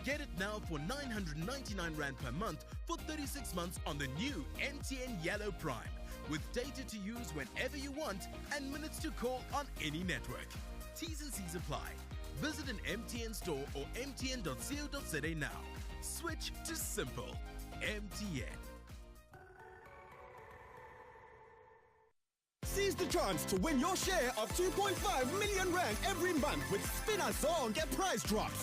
Get it now for 999 Rand per month for 36 months on the new MTN Yellow Prime. with data to use whenever you want and minutes to call on any network. T's and C's apply. Visit an MTN store or mtn.co.za now. Switch to simple. MTN. Seize the chance to win your share of 2.5 million rand every month with Spinner Zone Get Prize Drops.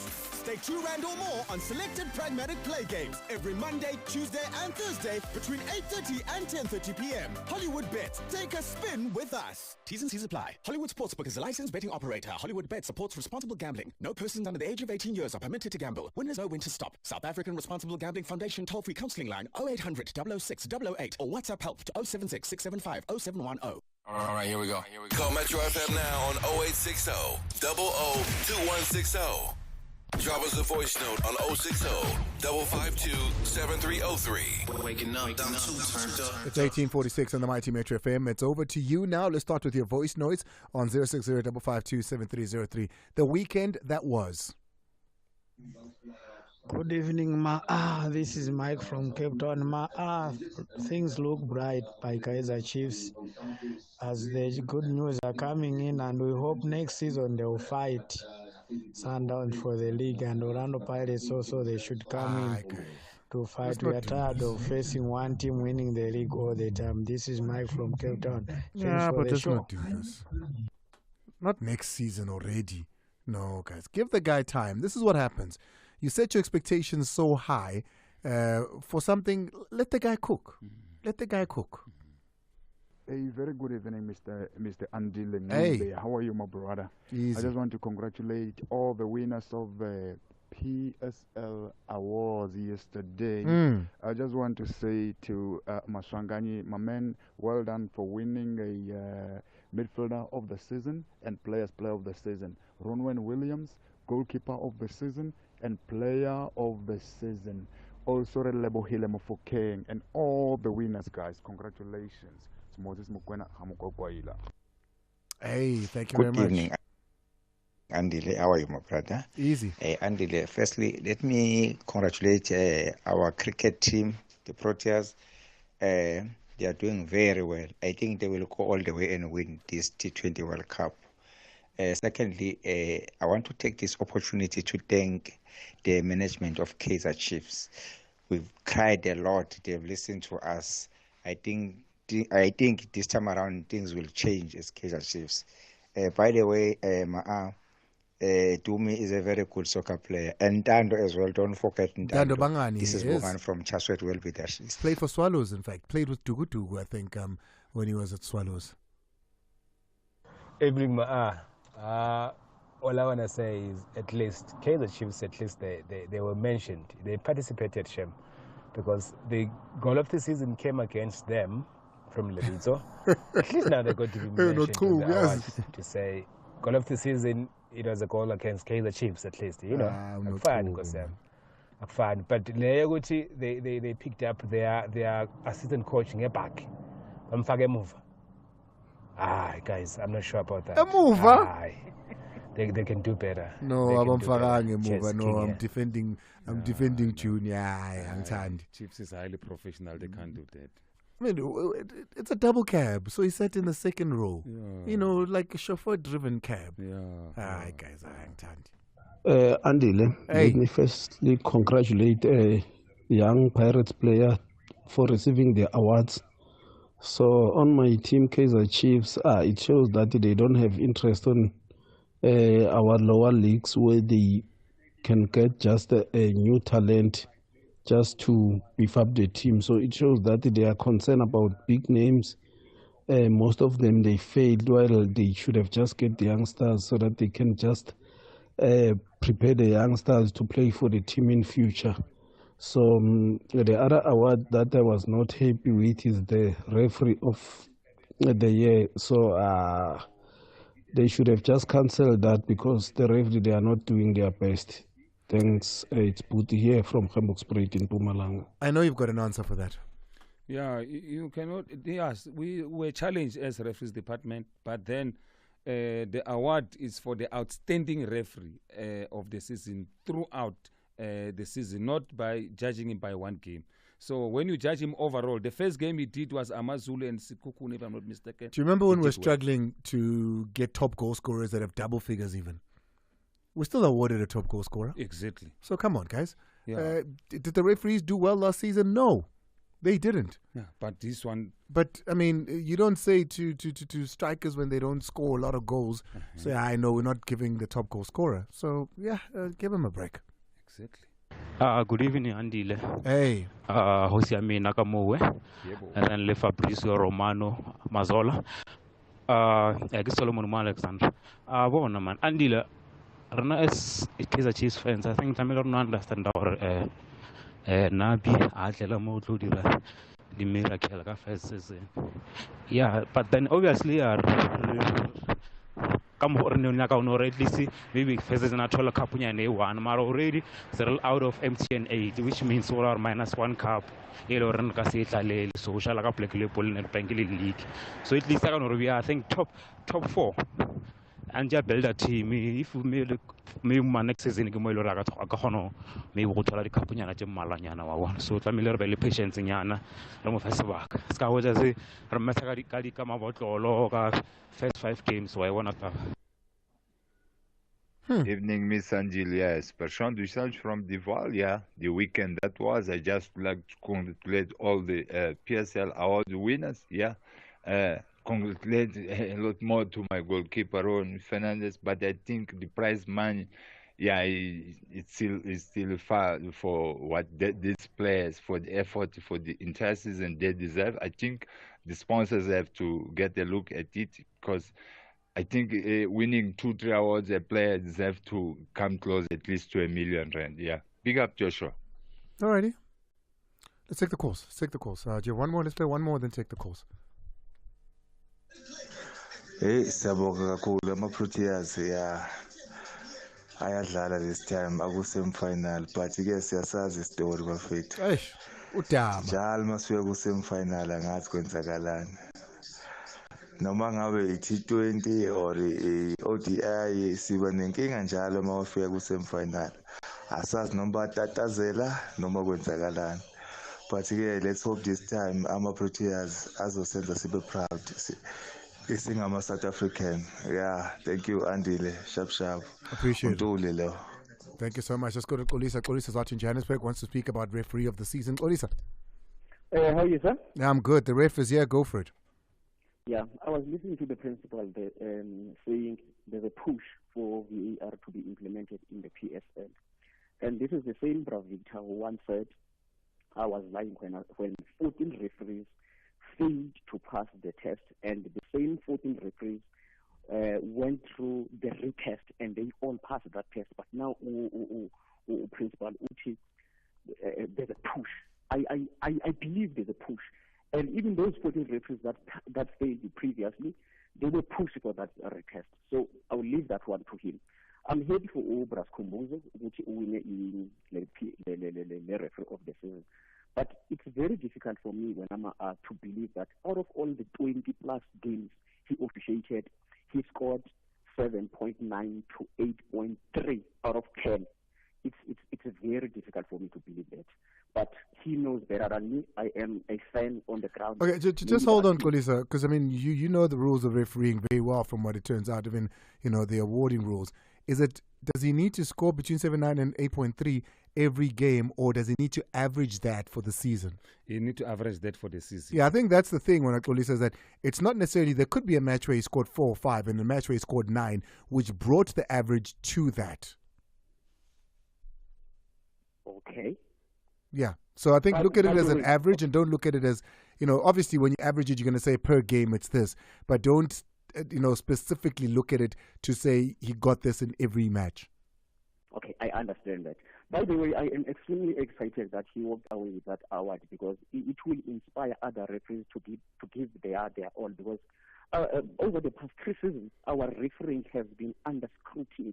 Stake R2 or more on selected pragmatic play games every Monday, Tuesday and Thursday between 8:30 and 10:30 p.m. Hollywood Bets. Take a spin with us. T's and C's apply. Hollywood Sportsbook is a licensed betting operator. Hollywood Bet supports responsible gambling. No persons under the age of 18 years are permitted to gamble. Winners know when to stop. South African Responsible Gambling Foundation toll-free counseling line 0800 006 008 or WhatsApp help to 076 675 0710. All right, here we go. Call Metro FM now on 0860 002160. Drop us a voice note on 060 552 7303. Waking up, I'm too turned up. It's 1846 on the Mighty Metro FM. It's over to you now. Let's start with your voice notes on 060 552 7303. The weekend that was. Good evening, Ma. This is Mike from Cape Town. Ma, things look bright by Kaizer Chiefs as the good news are coming in, and we hope next season they'll fight Sundowns for the league, and Orlando Pirates also, they should come in to fight. We are tired of facing one team winning the league all the time. This is Mike from Cape Town. Yeah, but let's not do this. Not next season already. No, guys, give the guy time. This is what happens. You set your expectations so high for something. Let the guy cook. Let the guy cook. Hey, very good evening, Mr. Andile. Hey. How are you, my brother? Easy. I just want to congratulate all the winners of the PSL Awards yesterday. I just want to say to Maswangani, my man, well done for winning a midfielder of the season and player of the season. Ronwen Williams, goalkeeper of the season and player of the season. Also, Relebohile Mofokeng and all the winners, guys. Congratulations. It's Moses Mukwena Hamukokwaila. Hey, thank you very much. Good evening, Andile. How are you, my brother? Easy. Hey, Andile, firstly, let me congratulate our cricket team, the Proteas. They are doing very well. I think they will go all the way and win this T20 World Cup. Secondly, I want to take this opportunity to thank the management of Kaizer Chiefs. We've cried a lot. They've listened to us. I think this time around things will change as Kaizer Chiefs. By the way, Dumi is a very good soccer player. And Dando as well. Don't forget Dando Bangani. This is Bogan from Chaswet Welbedash. He's played for Swallows, in fact. Played with Tugutugu, I think, when he was at Swallows. Evening, all I want to say is at least Kaizer Chiefs, at least they were mentioned. They participated, Shem, because the goal of the season came against them from Levito. At least now they're going to be mentioned in the awards to say goal of the season, it was a goal against Kaizer Chiefs, at least, you know. Fine, because fine. But they picked up their assistant coach back. Guys, I'm not sure about that. They can do better. No, I'm defending Junior. Chiefs is highly professional. They can't do that. I mean, it's a double cab, so he sat in the second row. Yeah. You know, like a chauffeur-driven cab. Yeah. Guys, Andile, let me firstly congratulate a young Pirates player for receiving the awards. So on my team, Kaizer Chiefs, it shows that they don't have interest on our lower leagues where they can get just a new talent just to beef up the team. So it shows that they are concerned about big names. Most of them, they failed, while they should have just get the youngsters so that they can just prepare the youngsters to play for the team in future. So the other award that I was not happy with is the referee of the year. So they should have just cancelled that because the referee, they are not doing their best. Thanks. It's put here from Hamburg-Spruit in Mpumalanga. I know you've got an answer for that. Yeah, you cannot. Yes, we were challenged as referees department, but then the award is for the outstanding referee of the season throughout the season, not by judging him by one game. So when you judge him overall, the first game he did was Amazulu and Sikukuni, if I'm not mistaken. Do you remember when He we're did well. struggling to get top goal scorers that have double figures even? We're still awarded a top goal scorer. Exactly. So come on, guys. Yeah. Did the referees do well last season? No, they didn't. Yeah, but this one... But, I mean, you don't say to strikers when they don't score a lot of goals, say, I know we're not giving the top goal scorer. So, yeah, give them a break. Exactly. Good evening, Andile. Hey. Hosiami Nakamowe. And then Le Fabrizio Romano Mazola. I guess Solomon Alexander. Bona man. Andile, Rana as Kaizer Chiefs fans, I think Tamil don't understand our Nabi Atela Motu the miracle of first season. Yeah, but then obviously come on, at least maybe Fezes and Atola Capunya and A1 are already they're out of MTN 8, which means all are -1 cup. Eloran Caseta, so shall I play Liverpool and Pangili League. So at least I think top 4. And just build a team. If we made my next season, we will have a maybe we'll tell the company and Malanyana. So, I'm a little bit patient in Yana. I'm a festival. Scout as a Ramasaka come about all first 5 games, so I want to. Evening, Miss Angelia. Perchant du Sage from Dival. Yeah, the weekend that was. I just like to congratulate all the PSL award winners. Yeah. Congratulate a lot more to my goalkeeper, Ron Fernandez, but I think the prize money, yeah, it's still far for what these players, for the effort, for the entire season they deserve. I think the sponsors have to get a look at it because I think winning 2-3 awards, a player deserves to come close at least to R1 million. Yeah, big up, Joshua. Alrighty. Let's take the calls. Do you have one more? Let's play one more, then take the calls. Hey, siyabonga kakhulu ama-Proteas ayadlala this time akusemi-final but ke siyasazi isitori bafethu udaba njalo masifika kusemi-final angazi kwenzakalani noma ngabe i-T20 or i-ODI siba nenkinga njalo uma wafika kusemi-final asazi noma batatazela noma kwenzakalani but ke let's hope this time ama-Proteas azosenza sibe proud I'm a South African. Yeah, thank you, Andile. Sharp. Appreciate it. Thank you so much. Let's go to Kolisa. Kolisa's out in Johannesburg, wants to speak about referee of the season. Kolisa. How are you, sir? Yeah, I'm good. The ref is here. Go for it. Yeah, I was listening to the principal saying there's a push for VAR to be implemented in the PSL. And this is the same Bravo Victor who once said, I was lying when 14 referees failed to pass the test, and the same 14 referees went through the retest, and they all passed that test. But now, Principal Uti, there's a push. I believe there's a push, and even those 14 referees that failed previously, they were pushed for that retest. So I will leave that one to him. I'm happy for Obras Kumbuzo, which win the referee of the season. But it's very difficult for me when I'm to believe that out of all the 20 plus games he officiated, he scored 7.9 to 8.3 out of 10. It's very difficult for me to believe that. But he knows better than me. I am a fan on the ground. Okay, just hold on, Kolisa, because I mean you know the rules of refereeing very well from what it turns out, even the awarding rules. Does he need to score between 7.9 and 8.3 every game, or does he need to average that for the season? You need to average that for the season. Yeah, I think that's the thing when Akoli says that it's not necessarily, there could be a match where he scored 4 or 5 and a match where he scored 9, which brought the average to that. Okay. Yeah. So I think look at it as an average and don't look at it as, obviously when you average it, you're going to say per game it's this, but don't, specifically look at it to say he got this in every match. Okay, I understand that. By the way, I am extremely excited that he walked away with that award because it will inspire other referees to give their all. Because over the past 3 seasons, our refereeing has been under scrutiny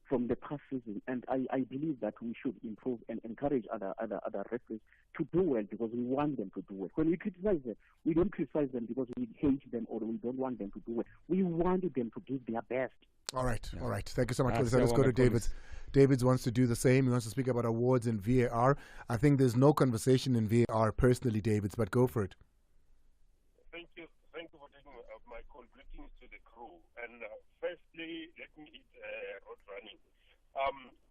from the past season, and I believe that we should improve and encourage other referees to do well because we want them to do well. When we criticize them, we don't criticize them because we hate them or we don't want them to do well. We want them to give their best. All right. Thank you so much. Let's go to David. Davids wants to do the same. He wants to speak about awards and VAR. I think there's no conversation in VAR personally, Davids, but go for it. Thank you for taking my call. Greetings to the crew. And firstly, let me hit road running.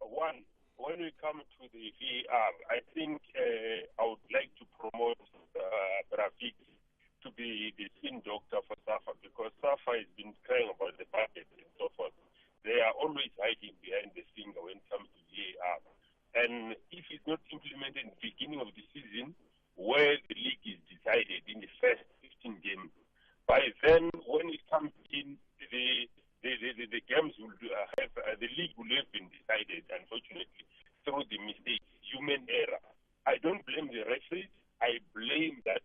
One, when we come to the VAR, I think I would like to promote Bravik to be the scene doctor for SAFA, because SAFA has been crying about the budget and so forth. They are always hiding behind the finger when it comes to VAR. And if it's not implemented in the beginning of the season, where the league is decided in the first 15 games, by then, when it comes in, the games will have, the league will have been decided, unfortunately, through the mistakes, human error. I don't blame the referees. I blame that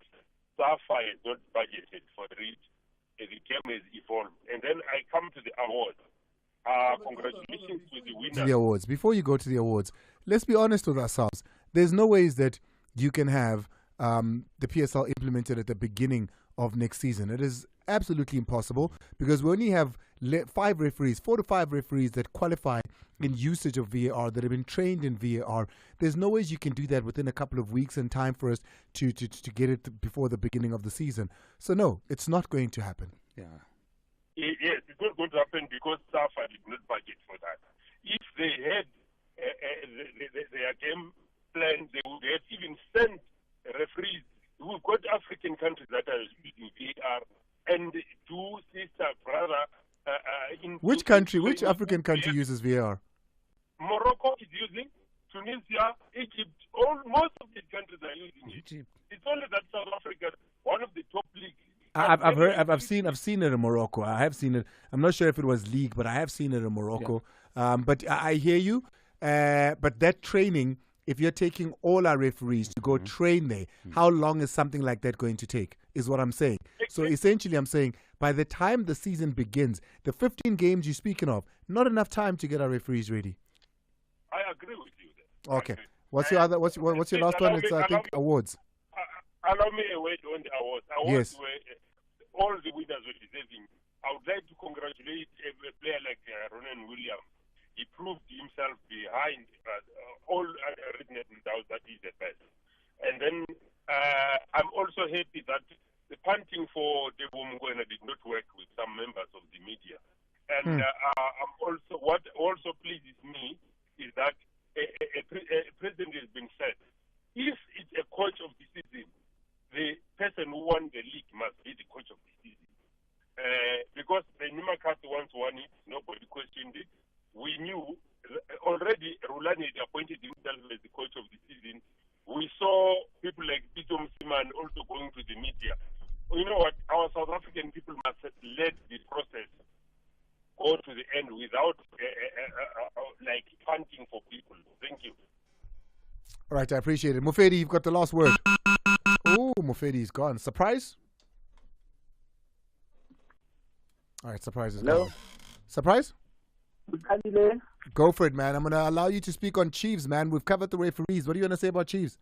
SAFA is not budgeted for it. The game has evolved. And then I come to the awards. Congratulations to the winners. To the awards. Before you go to the awards, let's be honest with ourselves. There's no ways that you can have the PSL implemented at the beginning of next season. It is absolutely impossible because we only have 4 to 5 referees that qualify in usage of VAR, that have been trained in VAR. There's no ways you can do that within a couple of weeks and time for us to get it before the beginning of the season. So no, it's not going to happen. Yeah. Yes, it's not going to happen because SAFA did not budget for that. If they had their game plan, they would have even sent referees. We've got African countries that are using VAR and two sister brother. Which African country uses VAR? Morocco is using, Tunisia, Egypt, most of these countries are using it. It's only that South Africa, one of the top leagues. I've seen it in Morocco. I have seen it. I'm not sure if it was league, but I have seen it in Morocco. Yeah. But I hear you. But that training, if you're taking all our referees to go train there, how long is something like that going to take? Is what I'm saying. So essentially, I'm saying by the time the season begins, the 15 games you're speaking of, not enough time to get our referees ready. I agree with you there. Okay. What's your other? What's your last one? It's I think awards. Allow me a word on the awards. Awards were all the winners were deserving. I would like to congratulate a player like Ronan Williams. He proved himself behind all written doubt that he's the best. And then I'm also happy that the punting for Debo Mngwena did not work with some members of the media. And I'm also what also pleases me is that a president has been said, if it's a coach of the season, the person who won the league must be the coach of the season. Because the Nimakasi once won it, nobody questioned it. We knew already Rulani had appointed himself as the coach of the season. We saw people like Tito Msiman also going to the media. You know what? Our South African people must have let the process go to the end without like punting for people. Thank you. All right, I appreciate it. Mufedi, you've got the last word. Oh, Mufedi's gone. Surprise? All right, surprise is gone. Surprise? Go for it, man. I'm going to allow you to speak on Chiefs, man. We've covered the referees. What do you want to say about Chiefs?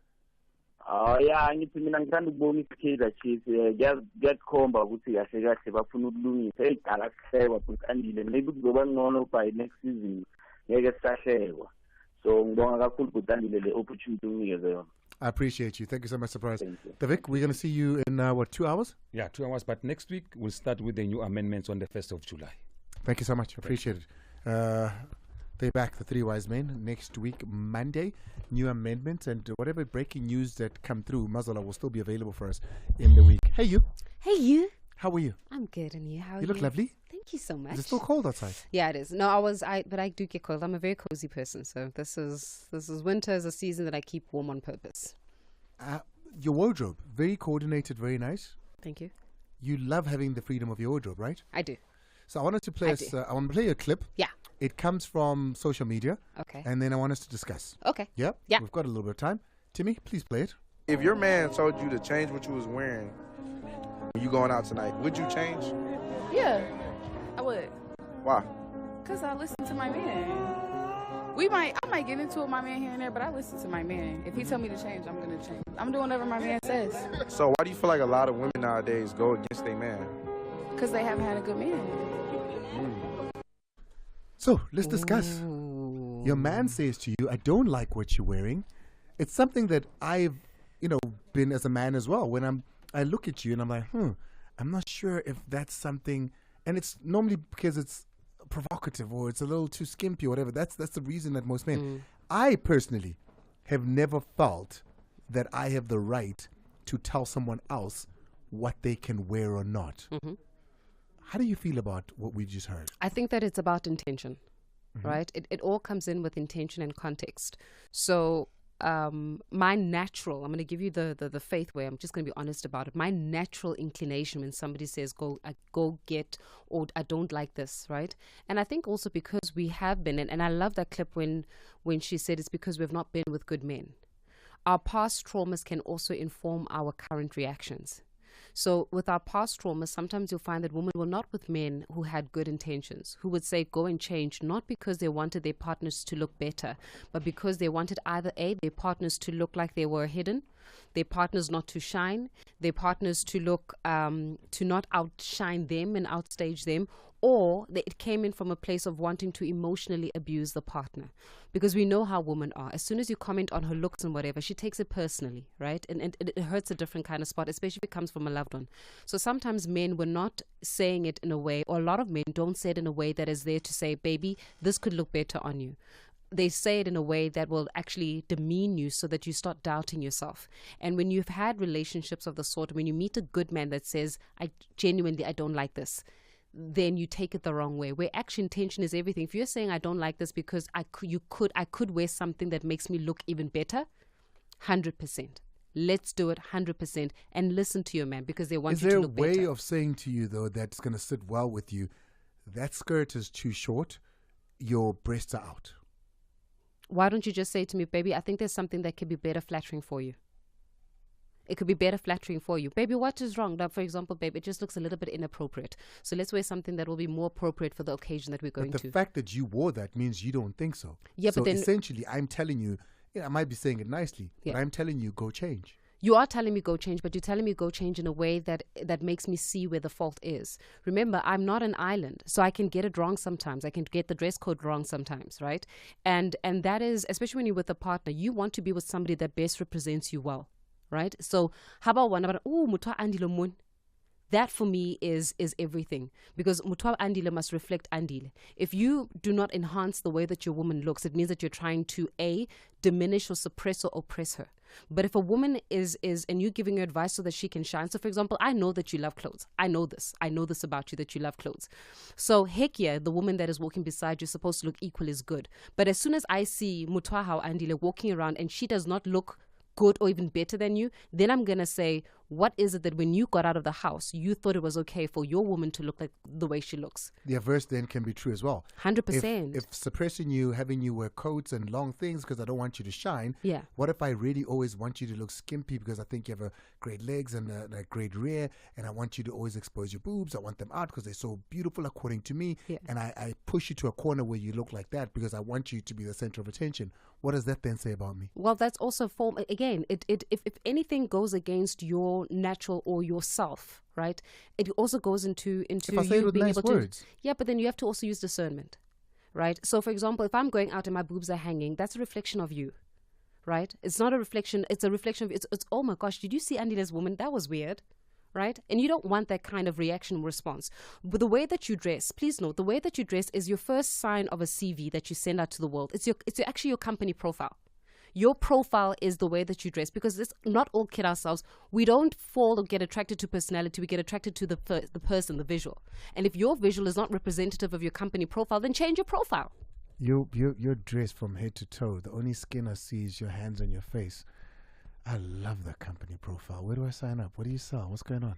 Yeah, mina ngithanda ukubonga iKaizer Chiefs. Kuyakhomba ukuthi kahle kahle bafuna ukulungisa eyidala kuhlekwa but andile maybe kuzoba ngcono by next season ngeke sisahlekwa. So ngibonga kakhulu ukuthi andile le opportunity unginikeze yona. I appreciate you. Thank you so much, Surprise. Davik, we're going to see you in, 2 hours? Yeah, 2 hours. But next week, we'll start with the new amendments on the 1st of July. Thank you so much. Appreciate it. They're back, the Three Wise Men, next week, Monday. New amendments and whatever breaking news that come through, Mazala will still be available for us in the week. Hey, you. Hey, you. How are you? I'm good, and you? How are you? You look lovely. Thank you so much. Is it still cold outside? Yeah, it is. No, but I do get cold. I'm a very cozy person, so this is winter is a season that I keep warm on purpose. Your wardrobe, very coordinated, very nice. Thank you. You love having the freedom of your wardrobe, right? I do. So I wanted to play I want to play a clip. Yeah. It comes from social media. Okay. And then I want us to discuss. Okay. Yep. Yeah. We've got a little bit of time. Timmy, please play it. If your man told you to change what you was wearing when you going out tonight, would you change? Yeah, I would. Why? Because I listen to my man. I might get into it with my man here and there, but I listen to my man. If he tell me to change, I'm going to change. I'm doing whatever my man says. So why do you feel like a lot of women nowadays go against their man? Because they haven't had a good man. So let's discuss. Your man says to you, I don't like what you're wearing. It's something that I've, been as a man as well. When I look at you and I'm like, I'm not sure if that's something, and it's normally because it's provocative or it's a little too skimpy or whatever. That's the reason that most men. I personally have never felt that I have the right to tell someone else what they can wear or not. How do you feel about what we just heard? I think that it's about intention, right? It all comes in with intention and context. So my natural, I'm going to give you the faith way, I'm just going to be honest about it. My natural inclination when somebody says go get, or I don't like this, right? And I think also because we have been, and I love that clip when she said it's because we've not been with good men. Our past traumas can also inform our current reactions. So with our past traumas, sometimes you'll find that women were not with men who had good intentions, who would say go and change, not because they wanted their partners to look better, but because they wanted either A, their partners to look like they were hidden, their partners not to shine, their partners to look, to not outshine them and outstage them, or it came in from a place of wanting to emotionally abuse the partner. Because we know how women are. As soon as you comment on her looks and whatever, she takes it personally, right? And it hurts a different kind of spot, especially if it comes from a loved one. So sometimes men were not saying it in a way, or a lot of men don't say it in a way that is there to say, baby, this could look better on you. They say it in a way that will actually demean you so that you start doubting yourself. And when you've had relationships of the sort, when you meet a good man that says, I don't like this, then you take it the wrong way, where actual intention is everything. If you're saying I don't like this because I could wear something that makes me look even better, 100%. Let's do it 100% and listen to your man because they want you to look better. Is there a way of saying to you, though, that's going to sit well with you, that skirt is too short, your breasts are out? Why don't you just say to me, baby, I think there's something that could be better flattering for you. It could be better flattering for you. Baby, what is wrong? Now, for example, babe, it just looks a little bit inappropriate. So let's wear something that will be more appropriate for the occasion that we're going to. But the fact that you wore that means you don't think so. Yeah, so but then essentially, I'm telling you, I might be saying it nicely, but I'm telling you, go change. You are telling me go change, but you're telling me go change in a way that makes me see where the fault is. Remember, I'm not an island, so I can get it wrong sometimes. I can get the dress code wrong sometimes, right? And that is, especially when you're with a partner, you want to be with somebody that best represents you well. Right? So how about one about mutwa andile mun? That for me is everything, because mutwa andile must reflect andile. If you do not enhance the way that your woman looks, it means that you're trying to A, diminish or suppress or oppress her. But if a woman is and you're giving her advice so that she can shine. So for example, I know that you love clothes. I know this about you, that you love clothes. So heck yeah, the woman that is walking beside you is supposed to look equal as good. But as soon as I see mutwa hao andile walking around and she does not look good or even better than you, then I'm going to say, what is it that when you got out of the house, you thought it was okay for your woman to look like the way she looks? The averse then can be true as well. 100%. If suppressing you, having you wear coats and long things because I don't want you to shine, yeah. What if I really always want you to look skimpy because I think you have a great legs and a great rear, and I want you to always expose your boobs. I want them out because they're so beautiful according to me, yeah. And I push you to a corner where you look like that because I want you to be the center of attention. What does that then say about me? Well, that's also form. Again, if anything goes against your natural or yourself, right? It also goes into if I say you it with being nice able words. to. Yeah, but then you have to also use discernment, right? So, for example, if I'm going out and my boobs are hanging, that's a reflection of you, right? It's not a reflection. It's a reflection of it's. Oh my gosh, did you see Andile's woman? That was weird. Right? And you don't want that kind of reaction or response. But the way that you dress, please note, the way that you dress is your first sign of a CV that you send out to the world. It's actually your company profile. Your profile is the way that you dress, because let's not all kid ourselves. We don't fall or get attracted to personality. We get attracted to the person, the visual. And if your visual is not representative of your company profile, then change your profile. You're dressed from head to toe. The only skin I see is your hands and your face. I love that company profile. Where do I sign up? What do you sell? What's going on?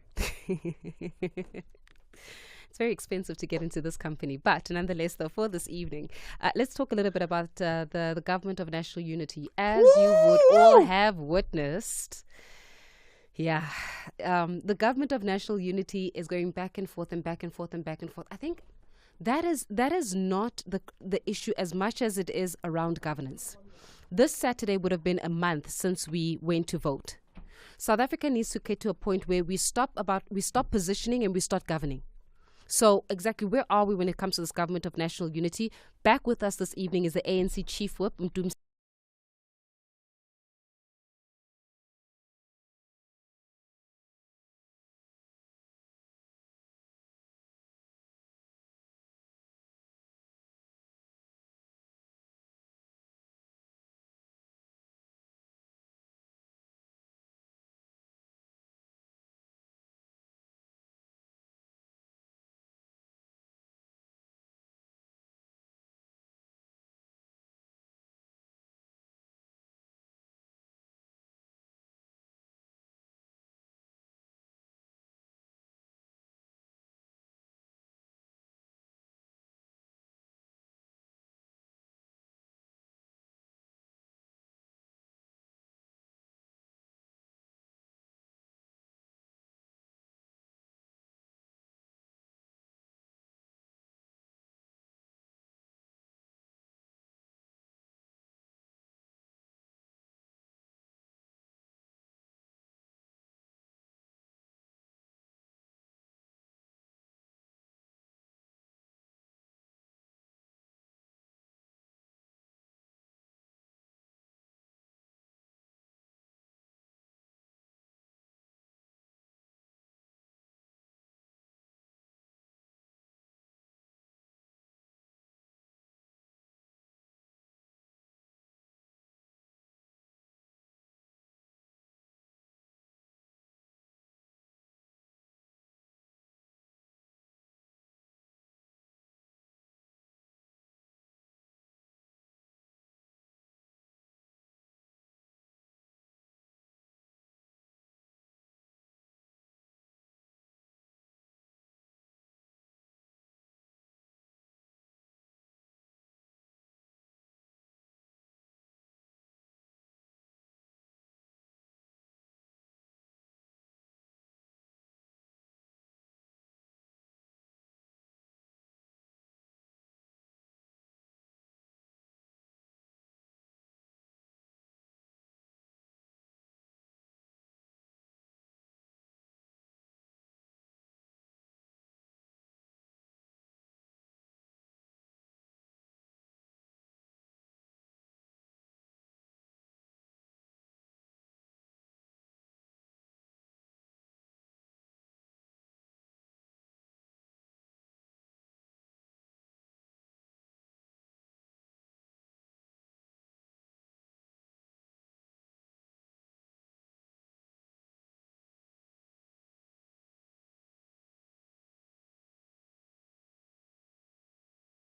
It's very expensive to get into this company. But nonetheless, though, for this evening, let's talk a little bit about the Government of National Unity. As you would all have witnessed, yeah, the Government of National Unity is going back and forth and back and forth and back and forth. I think that is not the issue as much as it is around governance. This Saturday would have been a month since we went to vote. South Africa needs to get to a point where we stop positioning and we start governing. So exactly where are we when it comes to this government of national unity? Back with us this evening is the ANC Chief Whip, Mdum